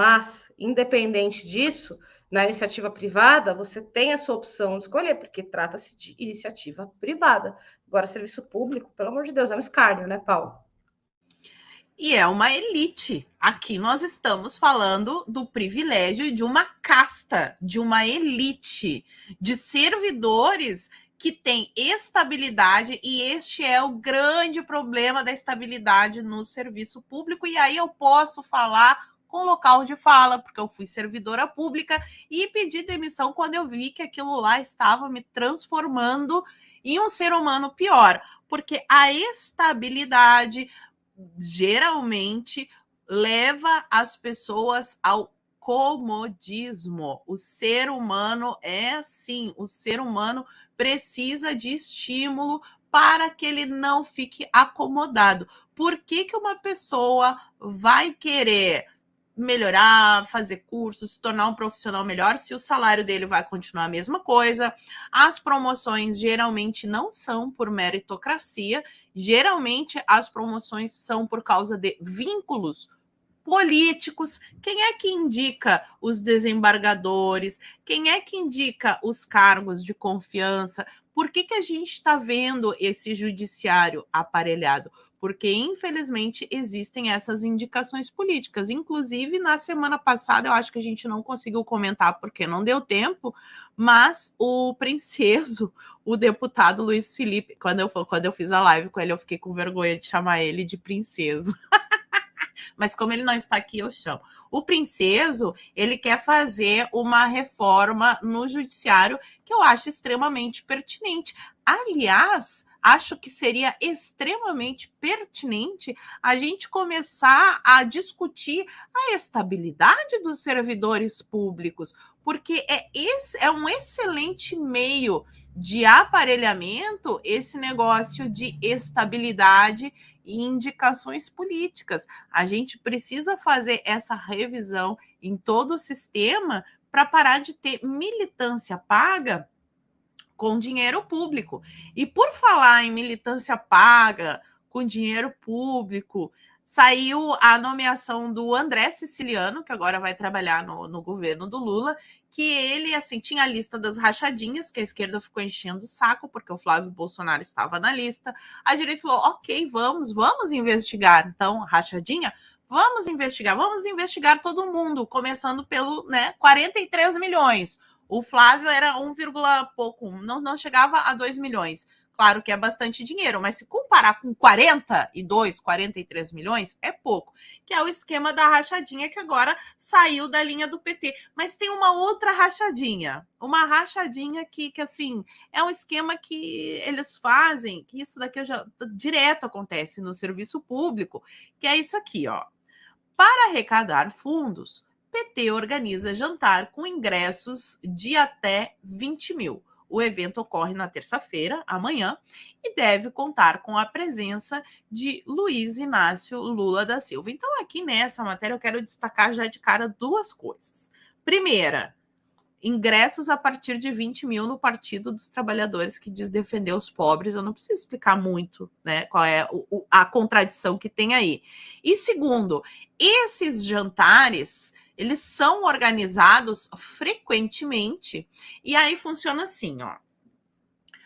S2: independente disso, na iniciativa privada, você tem essa opção de escolher, porque trata-se de iniciativa privada. Agora, serviço público, pelo amor de Deus, é um escárnio, né, Paulo?
S1: E é uma elite. Aqui nós estamos falando do privilégio de uma casta, de uma elite, de servidores que tem estabilidade, e este é o grande problema da estabilidade no serviço público. E aí eu posso falar com local de fala, porque eu fui servidora pública e pedi demissão quando eu vi que aquilo lá estava me transformando em um ser humano pior, porque a estabilidade geralmente leva as pessoas ao comodismo. O ser humano é assim, o ser humano precisa de estímulo para que ele não fique acomodado. Por que uma pessoa vai querer melhorar, fazer cursos, se tornar um profissional melhor, se o salário dele vai continuar a mesma coisa? As promoções geralmente não são por meritocracia, geralmente as promoções são por causa de vínculos políticos. Quem é que indica os desembargadores? Quem é que indica os cargos de confiança? Por que a gente está vendo esse judiciário aparelhado? Porque, infelizmente, existem essas indicações políticas. Inclusive, na semana passada, eu acho que a gente não conseguiu comentar porque não deu tempo, mas o Princeso, o deputado Luiz Felipe, quando eu fiz a live com ele, eu fiquei com vergonha de chamar ele de Princeso. mas como ele não está aqui, eu chamo. O Princeso, ele quer fazer uma reforma no judiciário que eu acho extremamente pertinente. Aliás, acho que seria extremamente pertinente a gente começar a discutir a estabilidade dos servidores públicos, porque é um excelente meio de aparelhamento esse negócio de estabilidade e indicações políticas. A gente precisa fazer essa revisão em todo o sistema para parar de ter militância paga com dinheiro público. E por falar em militância paga com dinheiro público, saiu a nomeação do André Siciliano, que agora vai trabalhar no governo do Lula, que ele, assim, tinha a lista das rachadinhas, que a esquerda ficou enchendo o saco, porque o Flávio Bolsonaro estava na lista. A direita falou, ok, vamos investigar. Então, rachadinha, vamos investigar todo mundo, começando pelo 43 milhões. O Flávio era 1, pouco, não chegava a 2 milhões. Claro que é bastante dinheiro, mas se comparar com 43 milhões, é pouco. Que é o esquema da rachadinha que agora saiu da linha do PT. Mas tem uma outra rachadinha. Uma rachadinha que assim, é um esquema que eles fazem, que isso daqui direto acontece no serviço público, que é isso aqui, ó. Para arrecadar fundos, PT organiza jantar com ingressos de até 20 mil. O evento ocorre na terça-feira, amanhã, e deve contar com a presença de Luiz Inácio Lula da Silva. Então, aqui nessa matéria, eu quero destacar já de cara duas coisas. Primeira, ingressos a partir de 20 mil no Partido dos Trabalhadores, que diz defender os pobres. Eu não preciso explicar muito, né, qual é a contradição que tem aí. E segundo, esses jantares, eles são organizados frequentemente, e aí funciona assim, ó.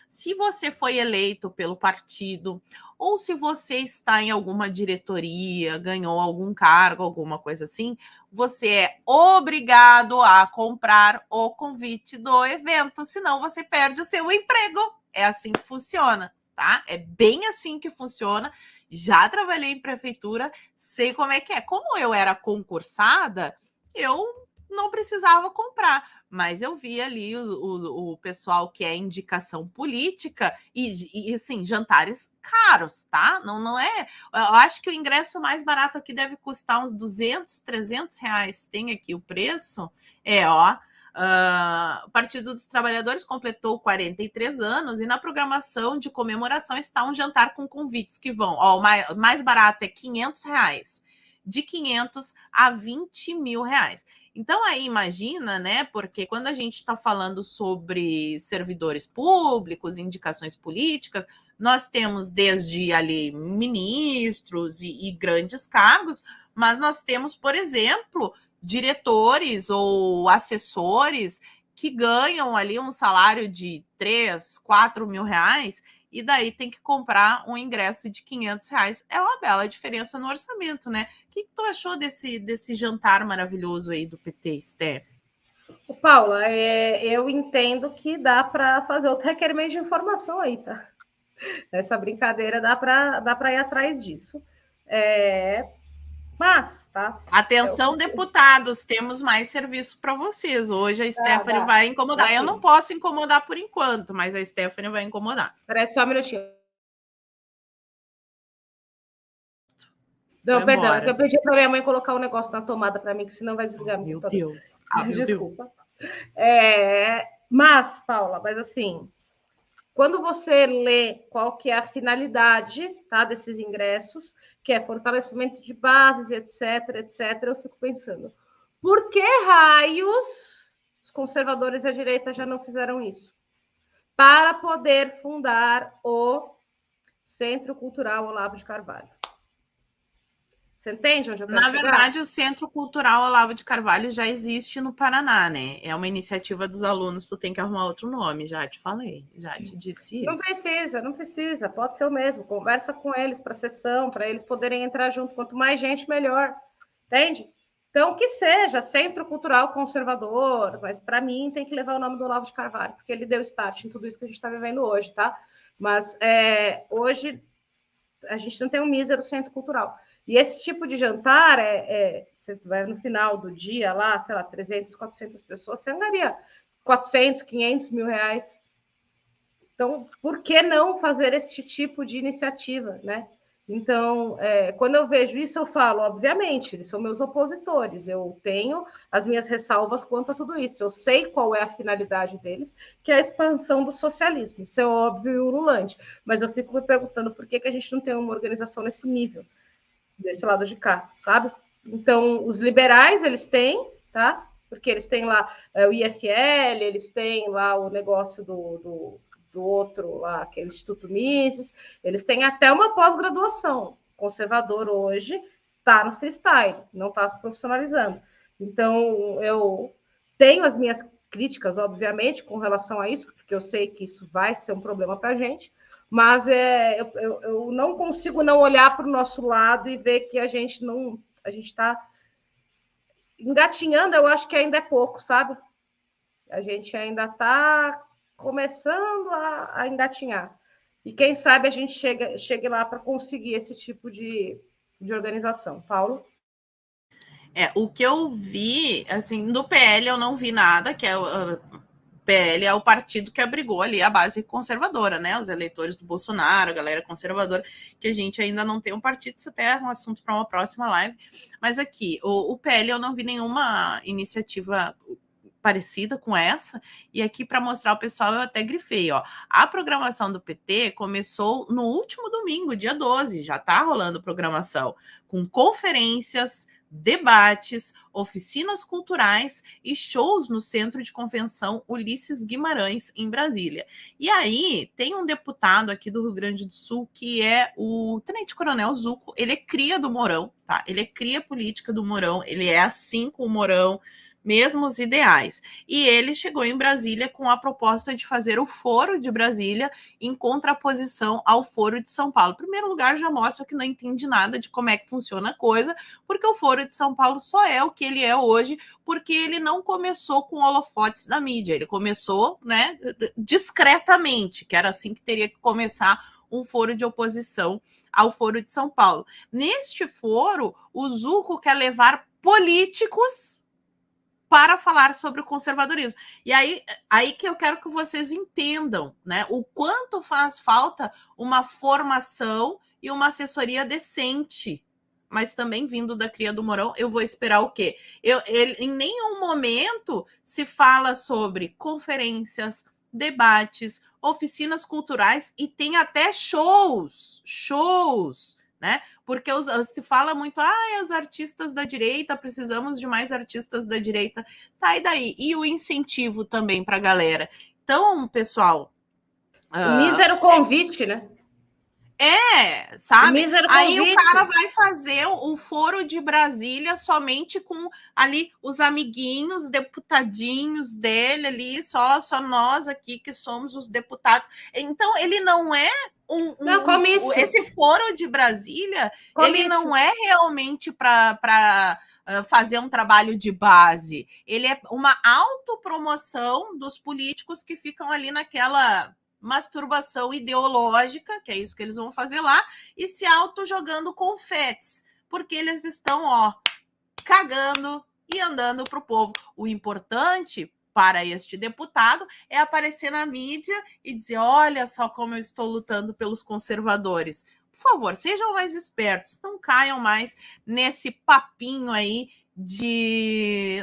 S1: Se você foi eleito pelo partido, ou se você está em alguma diretoria, ganhou algum cargo, alguma coisa assim, você é obrigado a comprar o convite do evento, senão você perde o seu emprego. É assim que funciona, tá? É bem assim que funciona. Já trabalhei em prefeitura, sei como é que é. Como eu era concursada, eu não precisava comprar, mas eu vi ali o pessoal que é indicação política e assim, jantares caros, tá? Não é... Eu acho que o ingresso mais barato aqui deve custar uns 200, 300 reais. Tem aqui o preço. O Partido dos Trabalhadores completou 43 anos e na programação de comemoração está um jantar com convites que vão... o mais barato é 500 reais. De 500 a 20 mil reais. Então, aí imagina, né? Porque quando a gente está falando sobre servidores públicos, indicações políticas, nós temos desde ali ministros e grandes cargos, mas nós temos, por exemplo, diretores ou assessores que ganham ali um salário de 3, 4 mil reais e daí tem que comprar um ingresso de 500 reais. É uma bela diferença no orçamento, né? O que tu achou desse jantar maravilhoso aí do PT, Esté?
S2: Paula, eu entendo que dá para fazer outro requerimento de informação aí, tá? Essa brincadeira dá para ir atrás disso. Mas, tá?
S1: Atenção, deputados, temos mais serviço para vocês. Hoje a Stephanie vai incomodar. Eu não posso incomodar por enquanto, mas a Stephanie vai incomodar.
S2: Peraí, só um minutinho. Não, perdão, eu pedi para minha mãe colocar um negócio na tomada para mim, que senão vai desligar meu computador.
S1: Deus.
S2: Desculpa. Mas, Paula, assim, quando você lê qual que é a finalidade, tá, desses ingressos, que é fortalecimento de bases, etc., eu fico pensando, por que raios os conservadores e a direita já não fizeram isso? Para poder fundar o Centro Cultural Olavo de Carvalho. Você entende onde eu quero chegar?
S1: Na verdade, o Centro Cultural Olavo de Carvalho já existe no Paraná, né? É uma iniciativa dos alunos, tu tem que arrumar outro nome, já te falei, já te disse isso.
S2: Não precisa, pode ser o mesmo. Conversa com eles para a sessão, para eles poderem entrar junto. Quanto mais gente, melhor. Entende? Então, que seja Centro Cultural Conservador, mas para mim tem que levar o nome do Olavo de Carvalho, porque ele deu start em tudo isso que a gente está vivendo hoje, tá? Mas hoje a gente não tem um mísero Centro Cultural. E esse tipo de jantar, você vai no final do dia lá, sei lá, 300, 400 pessoas, você angaria 400, 500 mil reais. Então, por que não fazer esse tipo de iniciativa, né? Então, quando eu vejo isso, eu falo, obviamente, eles são meus opositores, eu tenho as minhas ressalvas quanto a tudo isso, eu sei qual é a finalidade deles, que é a expansão do socialismo, isso é óbvio e ululante, mas eu fico me perguntando por que a gente não tem uma organização nesse nível, desse lado de cá, sabe? Então, os liberais, eles têm, tá? Porque eles têm lá o IFL, eles têm lá o negócio do outro lá, aquele Instituto Mises, eles têm até uma pós-graduação. O conservador hoje está no freestyle, não está se profissionalizando. Então, eu tenho as minhas críticas, obviamente, com relação a isso, porque eu sei que isso vai ser um problema para a gente, mas eu não consigo não olhar para o nosso lado e ver que a gente está engatinhando, eu acho que ainda é pouco, sabe? A gente ainda está começando a engatinhar. E quem sabe a gente chegue lá para conseguir esse tipo de organização. Paulo?
S1: O que eu vi, assim, do PL eu não vi nada, que é o PL é o partido que abrigou ali a base conservadora, né? Os eleitores do Bolsonaro, a galera conservadora, que a gente ainda não tem um partido, isso até é um assunto para uma próxima live. Mas aqui, o PL eu não vi nenhuma iniciativa parecida com essa, e aqui para mostrar ao pessoal eu até grifei, ó. A programação do PT começou no último domingo, dia 12, já tá rolando programação, com conferências, debates, oficinas culturais e shows no Centro de Convenção Ulisses Guimarães, em Brasília. E aí, tem um deputado aqui do Rio Grande do Sul, que é o Tenente Coronel Zuco, ele é cria do Mourão, tá? Ele é cria política do Mourão, ele é assim com o Mourão, mesmos ideais. E ele chegou em Brasília com a proposta de fazer o Foro de Brasília em contraposição ao Foro de São Paulo. Em primeiro lugar, já mostra que não entende nada de como é que funciona a coisa, porque o Foro de São Paulo só é o que ele é hoje, porque ele não começou com holofotes da mídia, ele começou, né, discretamente, que era assim que teria que começar um foro de oposição ao Foro de São Paulo. Neste foro, o Zuco quer levar políticos para falar sobre o conservadorismo. E aí que eu quero que vocês entendam, né, o quanto faz falta uma formação e uma assessoria decente. Mas também vindo da cria do Mourão, eu vou esperar o quê? Em nenhum momento se fala sobre conferências, debates, oficinas culturais e tem até shows, né? Porque se fala muito, os artistas da direita, precisamos de mais artistas da direita. Tá, e daí? E o incentivo também para a galera. Então, pessoal...
S2: O mísero convite, né?
S1: Sabe? Aí o cara vai fazer o Foro de Brasília somente com ali os amiguinhos, deputadinhos dele ali, só nós aqui que somos os deputados. Então, ele não é esse Foro de Brasília, ele não é realmente para fazer um trabalho de base. Ele é uma autopromoção dos políticos que ficam ali naquela masturbação ideológica, que é isso que eles vão fazer lá, e se auto-jogando confetes, porque eles estão, cagando e andando para o povo. O importante para este deputado é aparecer na mídia e dizer, olha só como eu estou lutando pelos conservadores. Por favor, sejam mais espertos, não caiam mais nesse papinho aí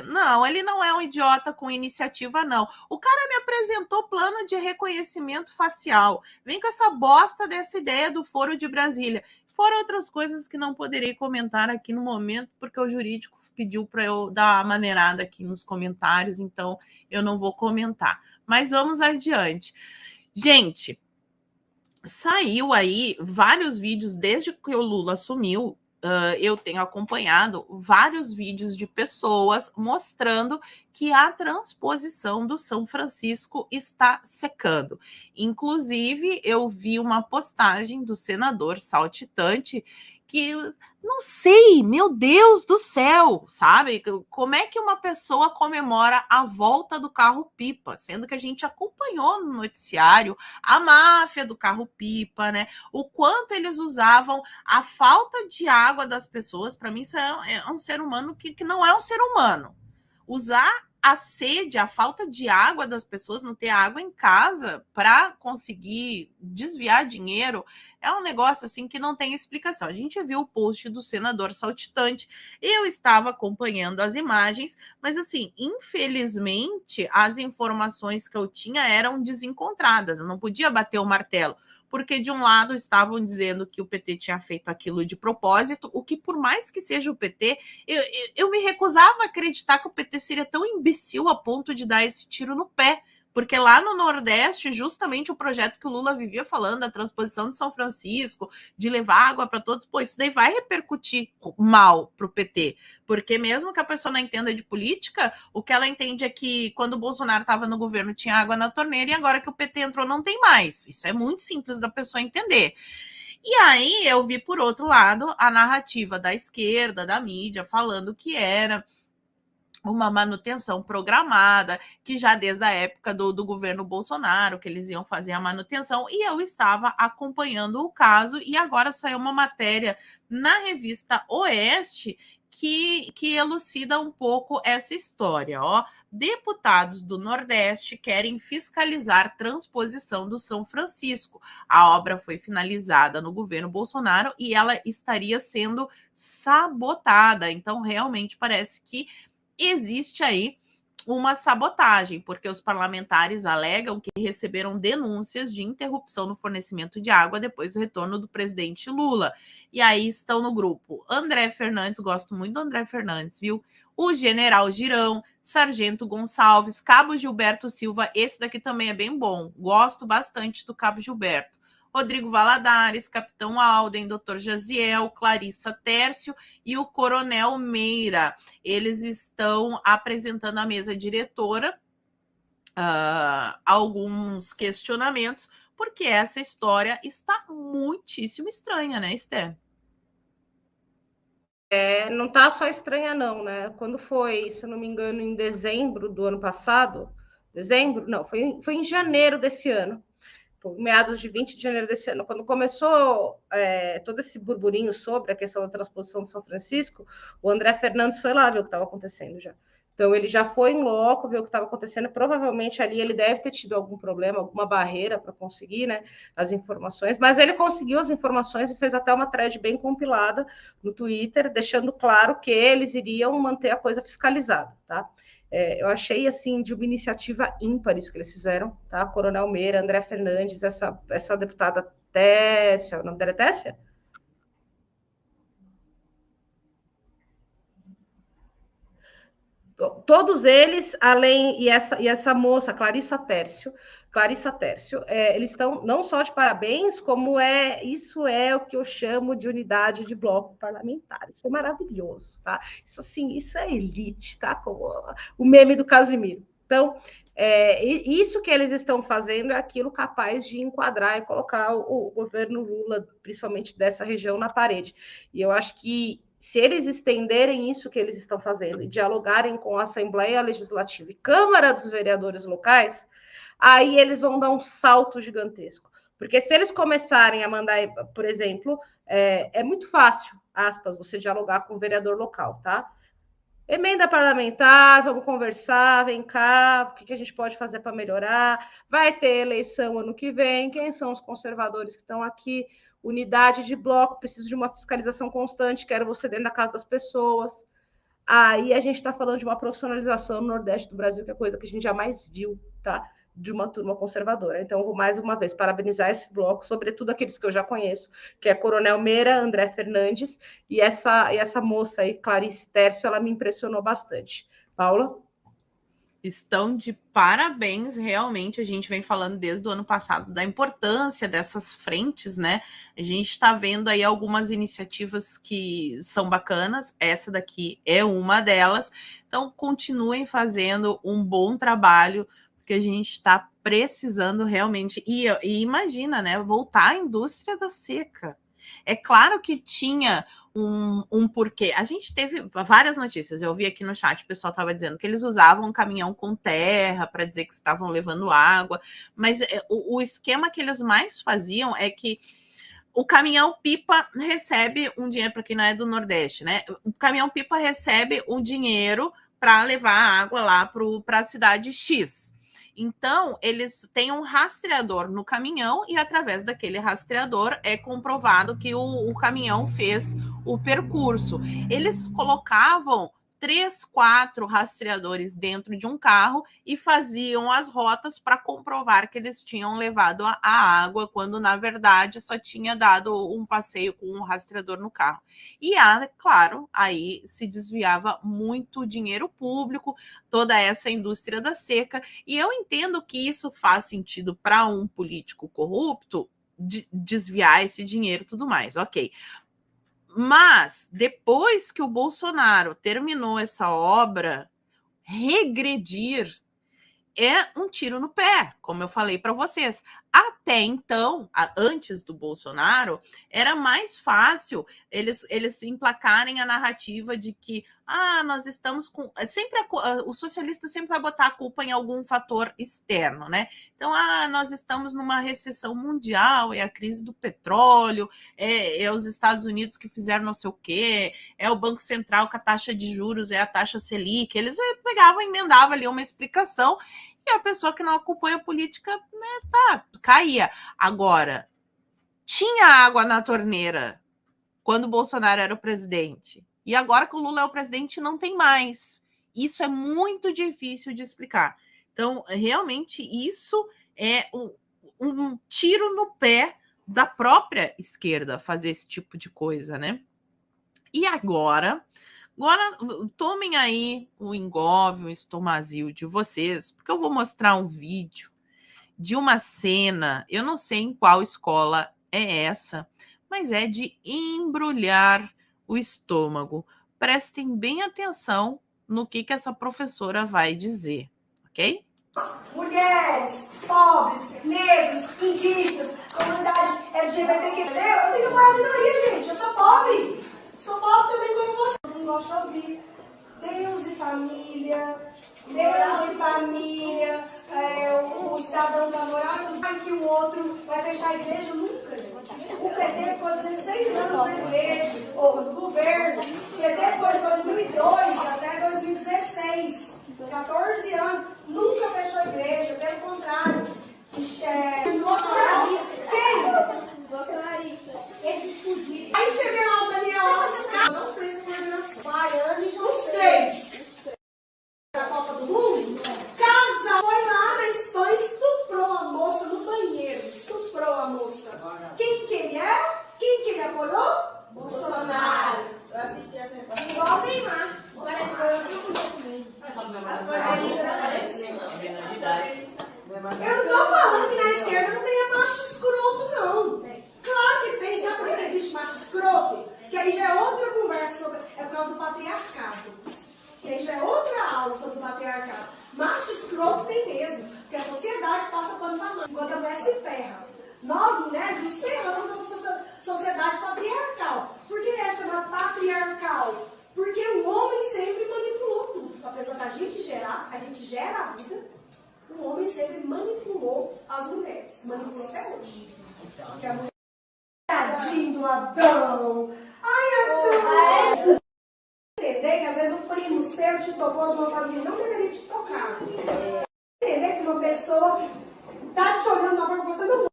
S1: não, ele não é um idiota com iniciativa, não. O cara me apresentou plano de reconhecimento facial. Vem com essa bosta dessa ideia do Foro de Brasília. Fora outras coisas que não poderei comentar aqui no momento, porque o jurídico pediu para eu dar uma maneirada aqui nos comentários, então eu não vou comentar. Mas vamos adiante. Gente, saiu aí vários vídeos desde que o Lula assumiu. Eu tenho acompanhado vários vídeos de pessoas mostrando que a transposição do São Francisco está secando. Inclusive, eu vi uma postagem do senador saltitante que Não sei, meu Deus do céu, sabe? Como é que uma pessoa comemora a volta do carro-pipa, sendo que a gente acompanhou no noticiário a máfia do carro-pipa, né? O quanto eles usavam a falta de água das pessoas. Para mim, isso é um ser humano que não é um ser humano. Usar a sede, a falta de água das pessoas, não ter água em casa para conseguir desviar dinheiro, é um negócio assim que não tem explicação. A gente viu o post do senador saltitante, eu estava acompanhando as imagens, mas assim, infelizmente, as informações que eu tinha eram desencontradas, eu não podia bater o martelo, porque de um lado estavam dizendo que o PT tinha feito aquilo de propósito, o que por mais que seja o PT, eu me recusava a acreditar que o PT seria tão imbecil a ponto de dar esse tiro no pé, porque lá no Nordeste, justamente o projeto que o Lula vivia falando, a transposição de São Francisco, de levar água para todos, pô, isso daí vai repercutir mal para o PT, porque mesmo que a pessoa não entenda de política, o que ela entende é que quando o Bolsonaro estava no governo tinha água na torneira e agora que o PT entrou não tem mais. Isso é muito simples da pessoa entender. E aí eu vi, por outro lado, a narrativa da esquerda, da mídia, falando que era uma manutenção programada, que já desde a época do governo Bolsonaro, que eles iam fazer a manutenção, e eu estava acompanhando o caso, e agora saiu uma matéria na revista Oeste que elucida um pouco essa história, ó. Deputados do Nordeste querem fiscalizar transposição do São Francisco. A obra foi finalizada no governo Bolsonaro e ela estaria sendo sabotada. Então, realmente parece que existe aí uma sabotagem, porque os parlamentares alegam que receberam denúncias de interrupção no fornecimento de água depois do retorno do presidente Lula. E aí estão no grupo André Fernandes, gosto muito do André Fernandes, viu? O general Girão, Sargento Gonçalves, Cabo Gilberto Silva, esse daqui também é bem bom, gosto bastante do Cabo Gilberto. Rodrigo Valadares, Capitão Alden, Dr. Jaziel, Clarissa Tércio e o Coronel Meira. Eles estão apresentando à mesa diretora alguns questionamentos, porque essa história está muitíssimo estranha, né, Esther?
S2: Não está só estranha, não, né? Quando foi, se não me engano, em dezembro do ano passado, foi em janeiro desse ano, meados de 20 de janeiro desse ano, quando começou todo esse burburinho sobre a questão da transposição de São Francisco, o André Fernandes foi lá ver o que estava acontecendo já. Então, ele já foi em loco ver o que estava acontecendo. Provavelmente ali ele deve ter tido algum problema, alguma barreira para conseguir, né, as informações. Mas ele conseguiu as informações e fez até uma thread bem compilada no Twitter, deixando claro que eles iriam manter a coisa fiscalizada, tá? Eu achei, assim, de uma iniciativa ímpar isso que eles fizeram, tá? Coronel Meira, André Fernandes, essa deputada Tessia, o nome dela é Tessia? Todos eles, além, e essa moça, Clarissa Tércio, eles estão não só de parabéns, como isso é o que eu chamo de unidade de bloco parlamentar. Isso é maravilhoso, tá? Isso, assim, isso é elite, tá? Como o meme do Casimiro. Então, isso que eles estão fazendo é aquilo capaz de enquadrar e colocar o governo Lula, principalmente dessa região, na parede. E eu acho que se eles estenderem isso que eles estão fazendo e dialogarem com a Assembleia Legislativa e Câmara dos Vereadores locais, aí eles vão dar um salto gigantesco. Porque se eles começarem a mandar, por exemplo, é muito fácil, aspas, você dialogar com o vereador local, tá? Emenda parlamentar, vamos conversar, vem cá, o que a gente pode fazer para melhorar? Vai ter eleição ano que vem, quem são os conservadores que estão aqui? Unidade de bloco, preciso de uma fiscalização constante, quero você dentro da casa das pessoas. Aí a gente está falando de uma profissionalização no Nordeste do Brasil, que é coisa que a gente jamais viu, tá? De uma turma conservadora. Então, vou mais uma vez parabenizar esse bloco, sobretudo aqueles que eu já conheço, que é Coronel Meira, André Fernandes e essa moça aí, Clarice Tércio, ela me impressionou bastante. Paula?
S1: Estão de parabéns, realmente. A gente vem falando desde o ano passado da importância dessas frentes, né? A gente está vendo aí algumas iniciativas que são bacanas, essa daqui é uma delas. Então, continuem fazendo um bom trabalho, porque a gente está precisando realmente. E imagina, né? Voltar à indústria da seca. É claro que tinha um porquê. A gente teve várias notícias. Eu vi aqui no chat, o pessoal estava dizendo que eles usavam um caminhão com terra para dizer que estavam levando água, mas o esquema que eles mais faziam é que o caminhão-pipa recebe um dinheiro, para quem não é do Nordeste, né? O caminhão-pipa recebe um dinheiro para levar a água lá para a cidade X. Então, eles têm um rastreador no caminhão e, através daquele rastreador, é comprovado que o caminhão fez o percurso. Eles colocavam 3, 4 rastreadores dentro de um carro e faziam as rotas para comprovar que eles tinham levado a água, quando, na verdade, só tinha dado um passeio com um rastreador no carro. E, claro, aí se desviava muito dinheiro público, toda essa indústria da seca, e eu entendo que isso faz sentido para um político corrupto, desviar esse dinheiro e tudo mais, ok. Mas, depois que o Bolsonaro terminou essa obra, regredir é um tiro no pé, como eu falei para vocês. Até então, antes do Bolsonaro, era mais fácil eles emplacarem a narrativa de que nós estamos com... Sempre o socialista sempre vai botar a culpa em algum fator externo, né? Então, nós estamos numa recessão mundial, é a crise do petróleo, é os Estados Unidos que fizeram não sei o quê, é o Banco Central com a taxa de juros, é a taxa Selic. Eles pegavam e emendavam ali uma explicação, e a pessoa que não acompanha a política, né, caía. Agora, tinha água na torneira quando o Bolsonaro era o presidente. E agora que o Lula é o presidente, não tem mais. Isso é muito difícil de explicar. Então, realmente, isso é um tiro no pé da própria esquerda fazer esse tipo de coisa, né? E agora tomem aí o engove, o estomazil de vocês, porque eu vou mostrar um vídeo de uma cena, eu não sei em qual escola é essa, mas é de embrulhar o estômago. Prestem bem atenção no que essa professora vai dizer, ok?
S4: Mulheres, pobres, negros, indígenas, comunidade LGBTQ. Eu tenho uma minoria, gente. Eu sou pobre. Sou pobre também como você. Eu não gosto de ouvir Deus e família. Deus e família. O cidadão tá morando que o outro vai fechar a igreja nunca. O PT ficou 16 anos na igreja, ou no governo. O PT foi de 2002 até 2016. 14 anos, nunca fechou a igreja, pelo contrário. Bolsonaristas. Esses fudidos. Aí você vê lá o Daniel Alves, não sei se coordenação. Baianos, não sei. Da Copa do Mundo, casa foi lá na Espanha, estuprou a moça no banheiro. Estuprou a moça. Quem que ele é? Quem que ele apoiou? Bolsonaro. Eu assisti essa reportagem. Igual Neymar. Parece que foi outro também. Eu não tô falando que na esquerda não tenha macho escroto, não. Claro que tem. Sabe por que existe macho escroto? Que aí já é outra conversa sobre... É por causa do patriarcado. Que aí já é outra aula sobre o patriarcado. Macho escroto tem mesmo. Porque a sociedade passa pano pra mão. Enquanto a mulher se ferra. Nós, mulheres, nos ferramos na sociedade patriarcal. Por que é chamado patriarcal? Porque o homem sempre manipulou tudo. Apesar da gente gerar, a gente gera a vida, o homem sempre manipulou as mulheres. Manipulou até hoje. Porque a mulher... Tadinho do Adão! Ai, Adão! Entender que às vezes o primo seu te tocou de uma forma que não deveria te tocar. Entender que uma pessoa está te olhando de uma forma que você não pode.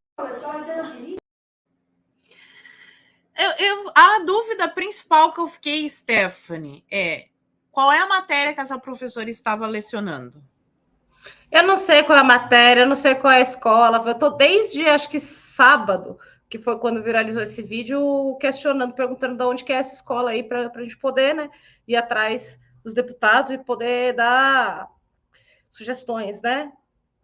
S1: A dúvida principal que eu fiquei, Stephanie, qual é a matéria que essa professora estava lecionando?
S2: Eu não sei qual é a matéria, eu não sei qual é a escola. Eu tô desde, acho que sábado, que foi quando viralizou esse vídeo, questionando, perguntando de onde que é essa escola aí, para a gente poder, né, ir atrás dos deputados e poder dar sugestões, né,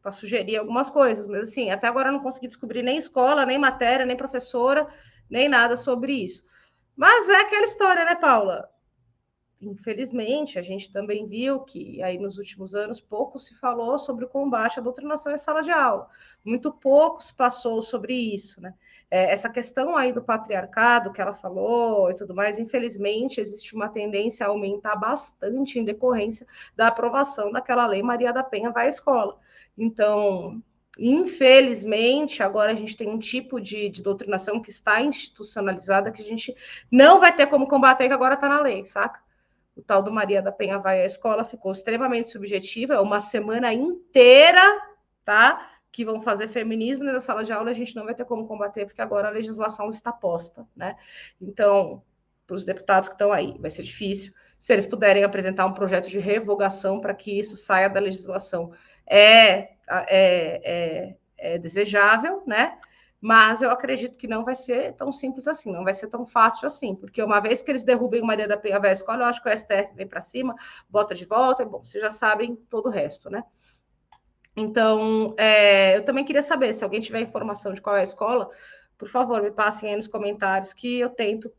S2: para sugerir algumas coisas. Mas, assim, até agora eu não consegui descobrir nem escola, nem matéria, nem professora, nem nada sobre isso. Mas é aquela história, né, Paula? infelizmente, a gente também viu que aí nos últimos anos pouco se falou sobre o combate à doutrinação em sala de aula. Muito pouco se passou sobre isso, né? Essa questão aí do patriarcado que ela falou e tudo mais, infelizmente, existe uma tendência a aumentar bastante em decorrência da aprovação daquela lei Maria da Penha vai à escola. Então, infelizmente, agora a gente tem um tipo de doutrinação que está institucionalizada que a gente não vai ter como combater, que agora está na lei, saca? O tal do Maria da Penha vai à escola ficou extremamente subjetiva, é uma semana inteira, tá? Que vão fazer feminismo na sala de aula, a gente não vai ter como combater, porque agora a legislação está posta, né? Então, para os deputados que estão aí, vai ser difícil. Se eles puderem apresentar um projeto de revogação para que isso saia da legislação, é desejável, né? Mas eu acredito que não vai ser tão simples assim, não vai ser tão fácil assim, porque uma vez que eles derrubem o Maria da Penha vai à escola, eu acho que o STF vem para cima, bota de volta, e bom, vocês já sabem todo o resto, né? Então, eu também queria saber, se alguém tiver informação de qual é a escola, por favor, me passem aí nos comentários que eu tento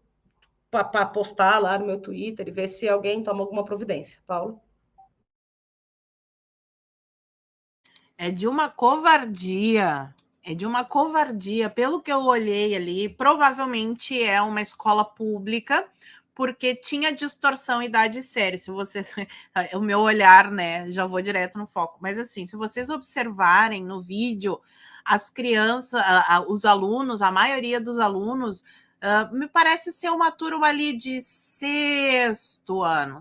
S2: postar lá no meu Twitter e ver se alguém toma alguma providência. Paulo?
S1: É de uma covardia. É de uma covardia. Pelo que eu olhei ali, provavelmente é uma escola pública, porque tinha distorção idade série. Se você, o meu olhar, né, já vou direto no foco. Mas assim, se vocês observarem no vídeo, as crianças, os alunos, a maioria dos alunos, me parece ser uma turma ali de sexto ano,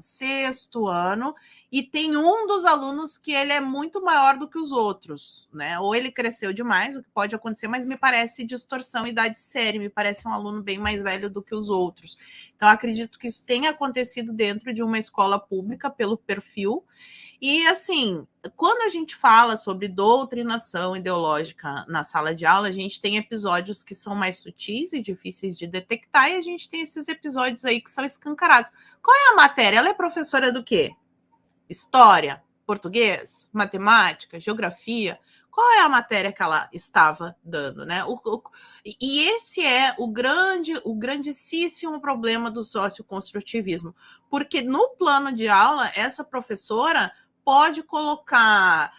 S1: e tem um dos alunos que ele é muito maior do que os outros, né? Ou ele cresceu demais, o que pode acontecer, mas me parece distorção idade série, me parece um aluno bem mais velho do que os outros. Então, acredito que isso tenha acontecido dentro de uma escola pública, pelo perfil. E, assim, quando a gente fala sobre doutrinação ideológica na sala de aula, a gente tem episódios que são mais sutis e difíceis de detectar, e a gente tem esses episódios aí que são escancarados. Qual é a matéria? Ela é professora do quê? História, português, matemática, geografia? Qual é a matéria que ela estava dando, né? E esse é o grandíssimo problema do socioconstrutivismo, porque no plano de aula, essa professora pode colocar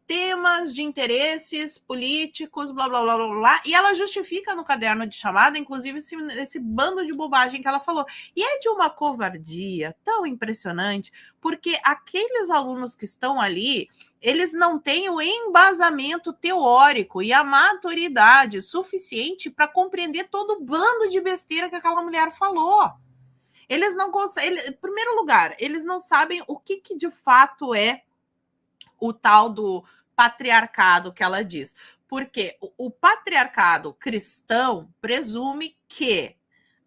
S1: temas de interesses políticos, blá, blá, blá, blá, blá, e ela justifica no caderno de chamada, inclusive, esse bando de bobagem que ela falou. E é de uma covardia tão impressionante, porque aqueles alunos que estão ali, eles não têm o embasamento teórico e a maturidade suficiente para compreender todo o bando de besteira que aquela mulher falou. Eles não conseguem, em primeiro lugar, eles não sabem o que de fato é o tal do patriarcado que ela diz. Porque o patriarcado cristão presume que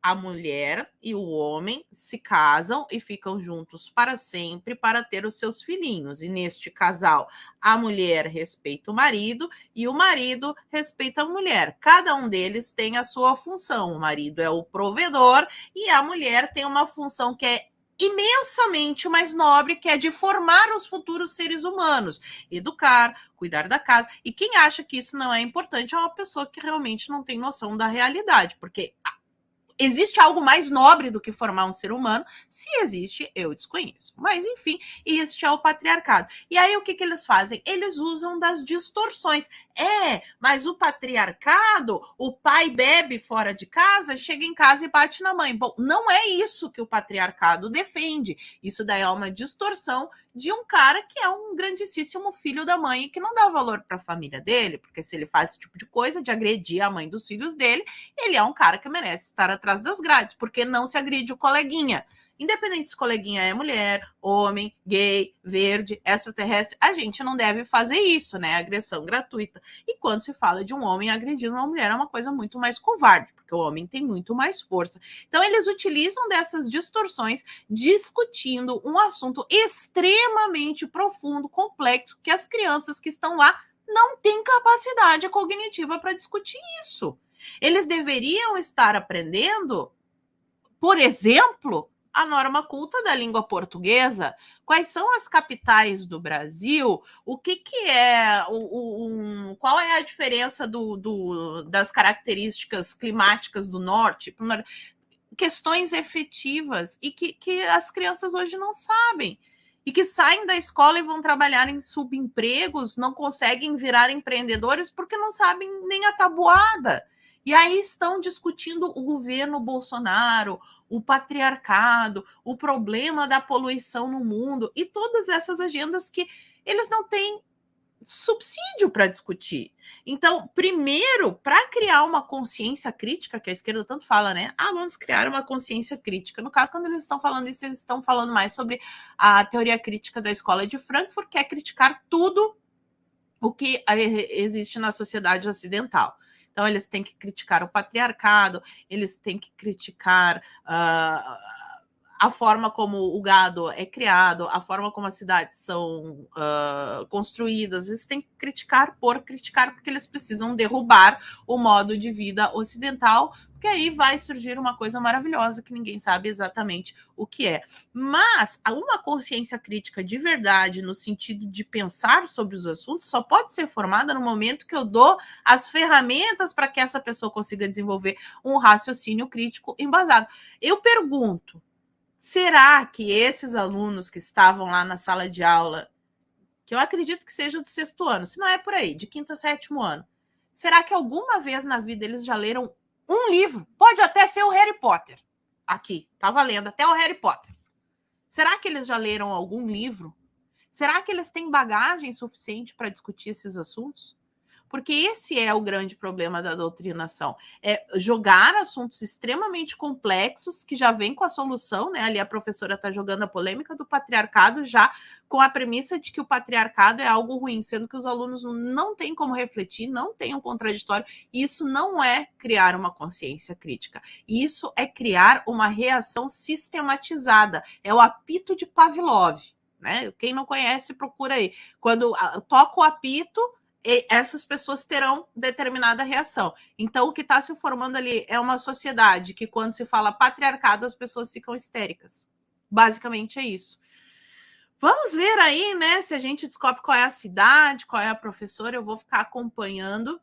S1: a mulher e o homem se casam e ficam juntos para sempre para ter os seus filhinhos. E neste casal, a mulher respeita o marido e o marido respeita a mulher. Cada um deles tem a sua função. O marido é o provedor e a mulher tem uma função que é imensamente mais nobre, que é de formar os futuros seres humanos, educar, cuidar da casa. E quem acha que isso não é importante é uma pessoa que realmente não tem noção da realidade, porque existe algo mais nobre do que formar um ser humano? Se existe, eu desconheço. Mas, enfim, este é o patriarcado. E aí, o que eles fazem? Eles usam das distorções. Mas o patriarcado, o pai bebe fora de casa, chega em casa e bate na mãe. Bom, não é isso que o patriarcado defende. Isso daí é uma distorção de um cara que é um grandíssimo filho da mãe e que não dá valor para a família dele, porque se ele faz esse tipo de coisa, de agredir a mãe dos filhos dele, ele é um cara que merece estar atrás das grades, porque não se agride o coleguinha. Independente se coleguinha é mulher, homem, gay, verde, extraterrestre, a gente não deve fazer isso, né? Agressão gratuita. E quando se fala de um homem agredindo uma mulher, é uma coisa muito mais covarde, porque o homem tem muito mais força. Então, eles utilizam dessas distorções discutindo um assunto extremamente profundo, complexo, que as crianças que estão lá não têm capacidade cognitiva para discutir isso. Eles deveriam estar aprendendo, por exemplo, a norma culta da língua portuguesa, quais são as capitais do Brasil, o que é, qual é a diferença das características climáticas do norte. questões efetivas e que as crianças hoje não sabem. E que saem da escola e vão trabalhar em subempregos, não conseguem virar empreendedores porque não sabem nem a tabuada. E aí estão discutindo o governo Bolsonaro, o patriarcado, o problema da poluição no mundo e todas essas agendas que eles não têm subsídio para discutir. Então, primeiro, para criar uma consciência crítica, que a esquerda tanto fala, né? Vamos criar uma consciência crítica. No caso, quando eles estão falando isso, eles estão falando mais sobre a teoria crítica da escola de Frankfurt, que é criticar tudo o que existe na sociedade ocidental. Então, eles têm que criticar o patriarcado, eles têm que criticar a forma como o gado é criado, a forma como as cidades são construídas. Eles têm que criticar, porque eles precisam derrubar o modo de vida ocidental, porque aí vai surgir uma coisa maravilhosa que ninguém sabe exatamente o que é. Mas uma consciência crítica de verdade, no sentido de pensar sobre os assuntos, só pode ser formada no momento que eu dou as ferramentas para que essa pessoa consiga desenvolver um raciocínio crítico embasado. Eu pergunto, será que esses alunos que estavam lá na sala de aula, que eu acredito que seja do 6º ano, se não é por aí, de 5º a 7º ano, será que alguma vez na vida eles já leram um livro? Pode até ser o Harry Potter. Aqui, tá valendo até o Harry Potter. Será que eles já leram algum livro? Será que eles têm bagagem suficiente para discutir esses assuntos? Porque esse é o grande problema da doutrinação, é jogar assuntos extremamente complexos que já vem com a solução, né? Ali a professora está jogando a polêmica do patriarcado já com a premissa de que o patriarcado é algo ruim, sendo que os alunos não têm como refletir, não têm um contraditório. Isso não é criar uma consciência crítica, isso é criar uma reação sistematizada, é o apito de Pavlov, né? Quem não conhece, procura aí. Quando toca o apito, essas pessoas terão determinada reação. Então, o que está se formando ali é uma sociedade que, quando se fala patriarcado, as pessoas ficam histéricas. Basicamente é isso. Vamos ver aí, né, se a gente descobre qual é a cidade, qual é a professora. Eu vou ficar acompanhando,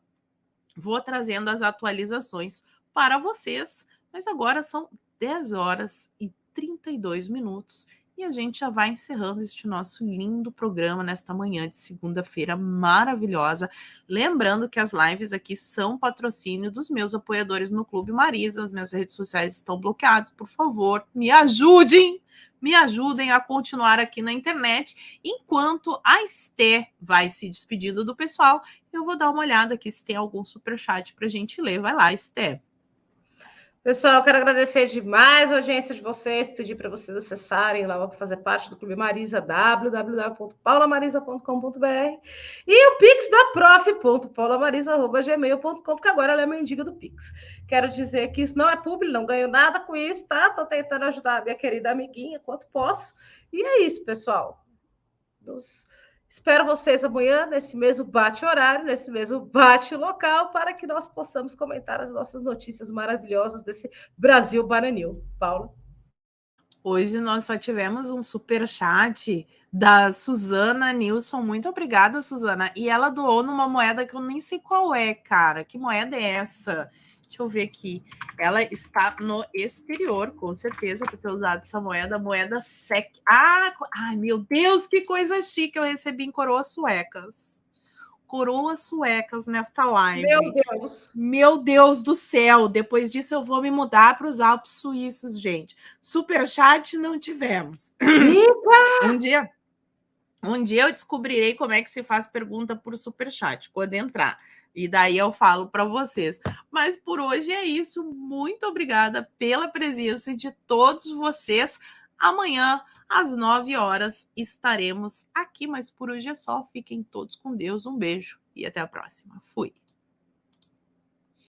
S1: vou trazendo as atualizações para vocês. Mas agora são 10h32. E a gente já vai encerrando este nosso lindo programa nesta manhã de segunda-feira maravilhosa. Lembrando que as lives aqui são patrocínio dos meus apoiadores no Clube Marisa. As minhas redes sociais estão bloqueadas. Por favor, me ajudem a continuar aqui na internet. Enquanto a Esté vai se despedindo do pessoal, eu vou dar uma olhada aqui se tem algum superchat para a gente ler. Vai lá, Esté.
S2: Pessoal, quero agradecer demais a audiência de vocês, pedir para vocês acessarem lá para fazer parte do Clube Marisa, www.paulamarisa.com.br e o Pix da prof.paulamarisa@gmail.com, porque agora ela é mendiga do Pix. Quero dizer que isso não é publi, não ganho nada com isso, tá? Estou tentando ajudar a minha querida amiguinha quanto posso. E é isso, pessoal. Espero vocês amanhã, nesse mesmo bate-horário, nesse mesmo bate-local, para que nós possamos comentar as nossas notícias maravilhosas desse Brasil Bananil. Paula?
S1: Hoje nós só tivemos um superchat da Suzana Nilson. Muito obrigada, Suzana. E ela doou numa moeda que eu nem sei qual é, cara. Que moeda é essa? Deixa eu ver aqui. Ela está no exterior, com certeza, por ter usado essa moeda SEC. Ai, meu Deus, que coisa chique! Eu recebi em coroas suecas. Coroas suecas nesta live.
S2: Meu Deus!
S1: Meu Deus do céu! Depois disso eu vou me mudar para os Alpes suíços, gente. Superchat não tivemos. Um dia eu descobrirei como é que se faz pergunta por superchat, quando entrar. E daí eu falo para vocês. Mas por hoje é isso. Muito obrigada pela presença de todos vocês. Amanhã, às 9h, estaremos aqui. Mas por hoje é só. Fiquem todos com Deus. Um beijo e até a próxima. Fui.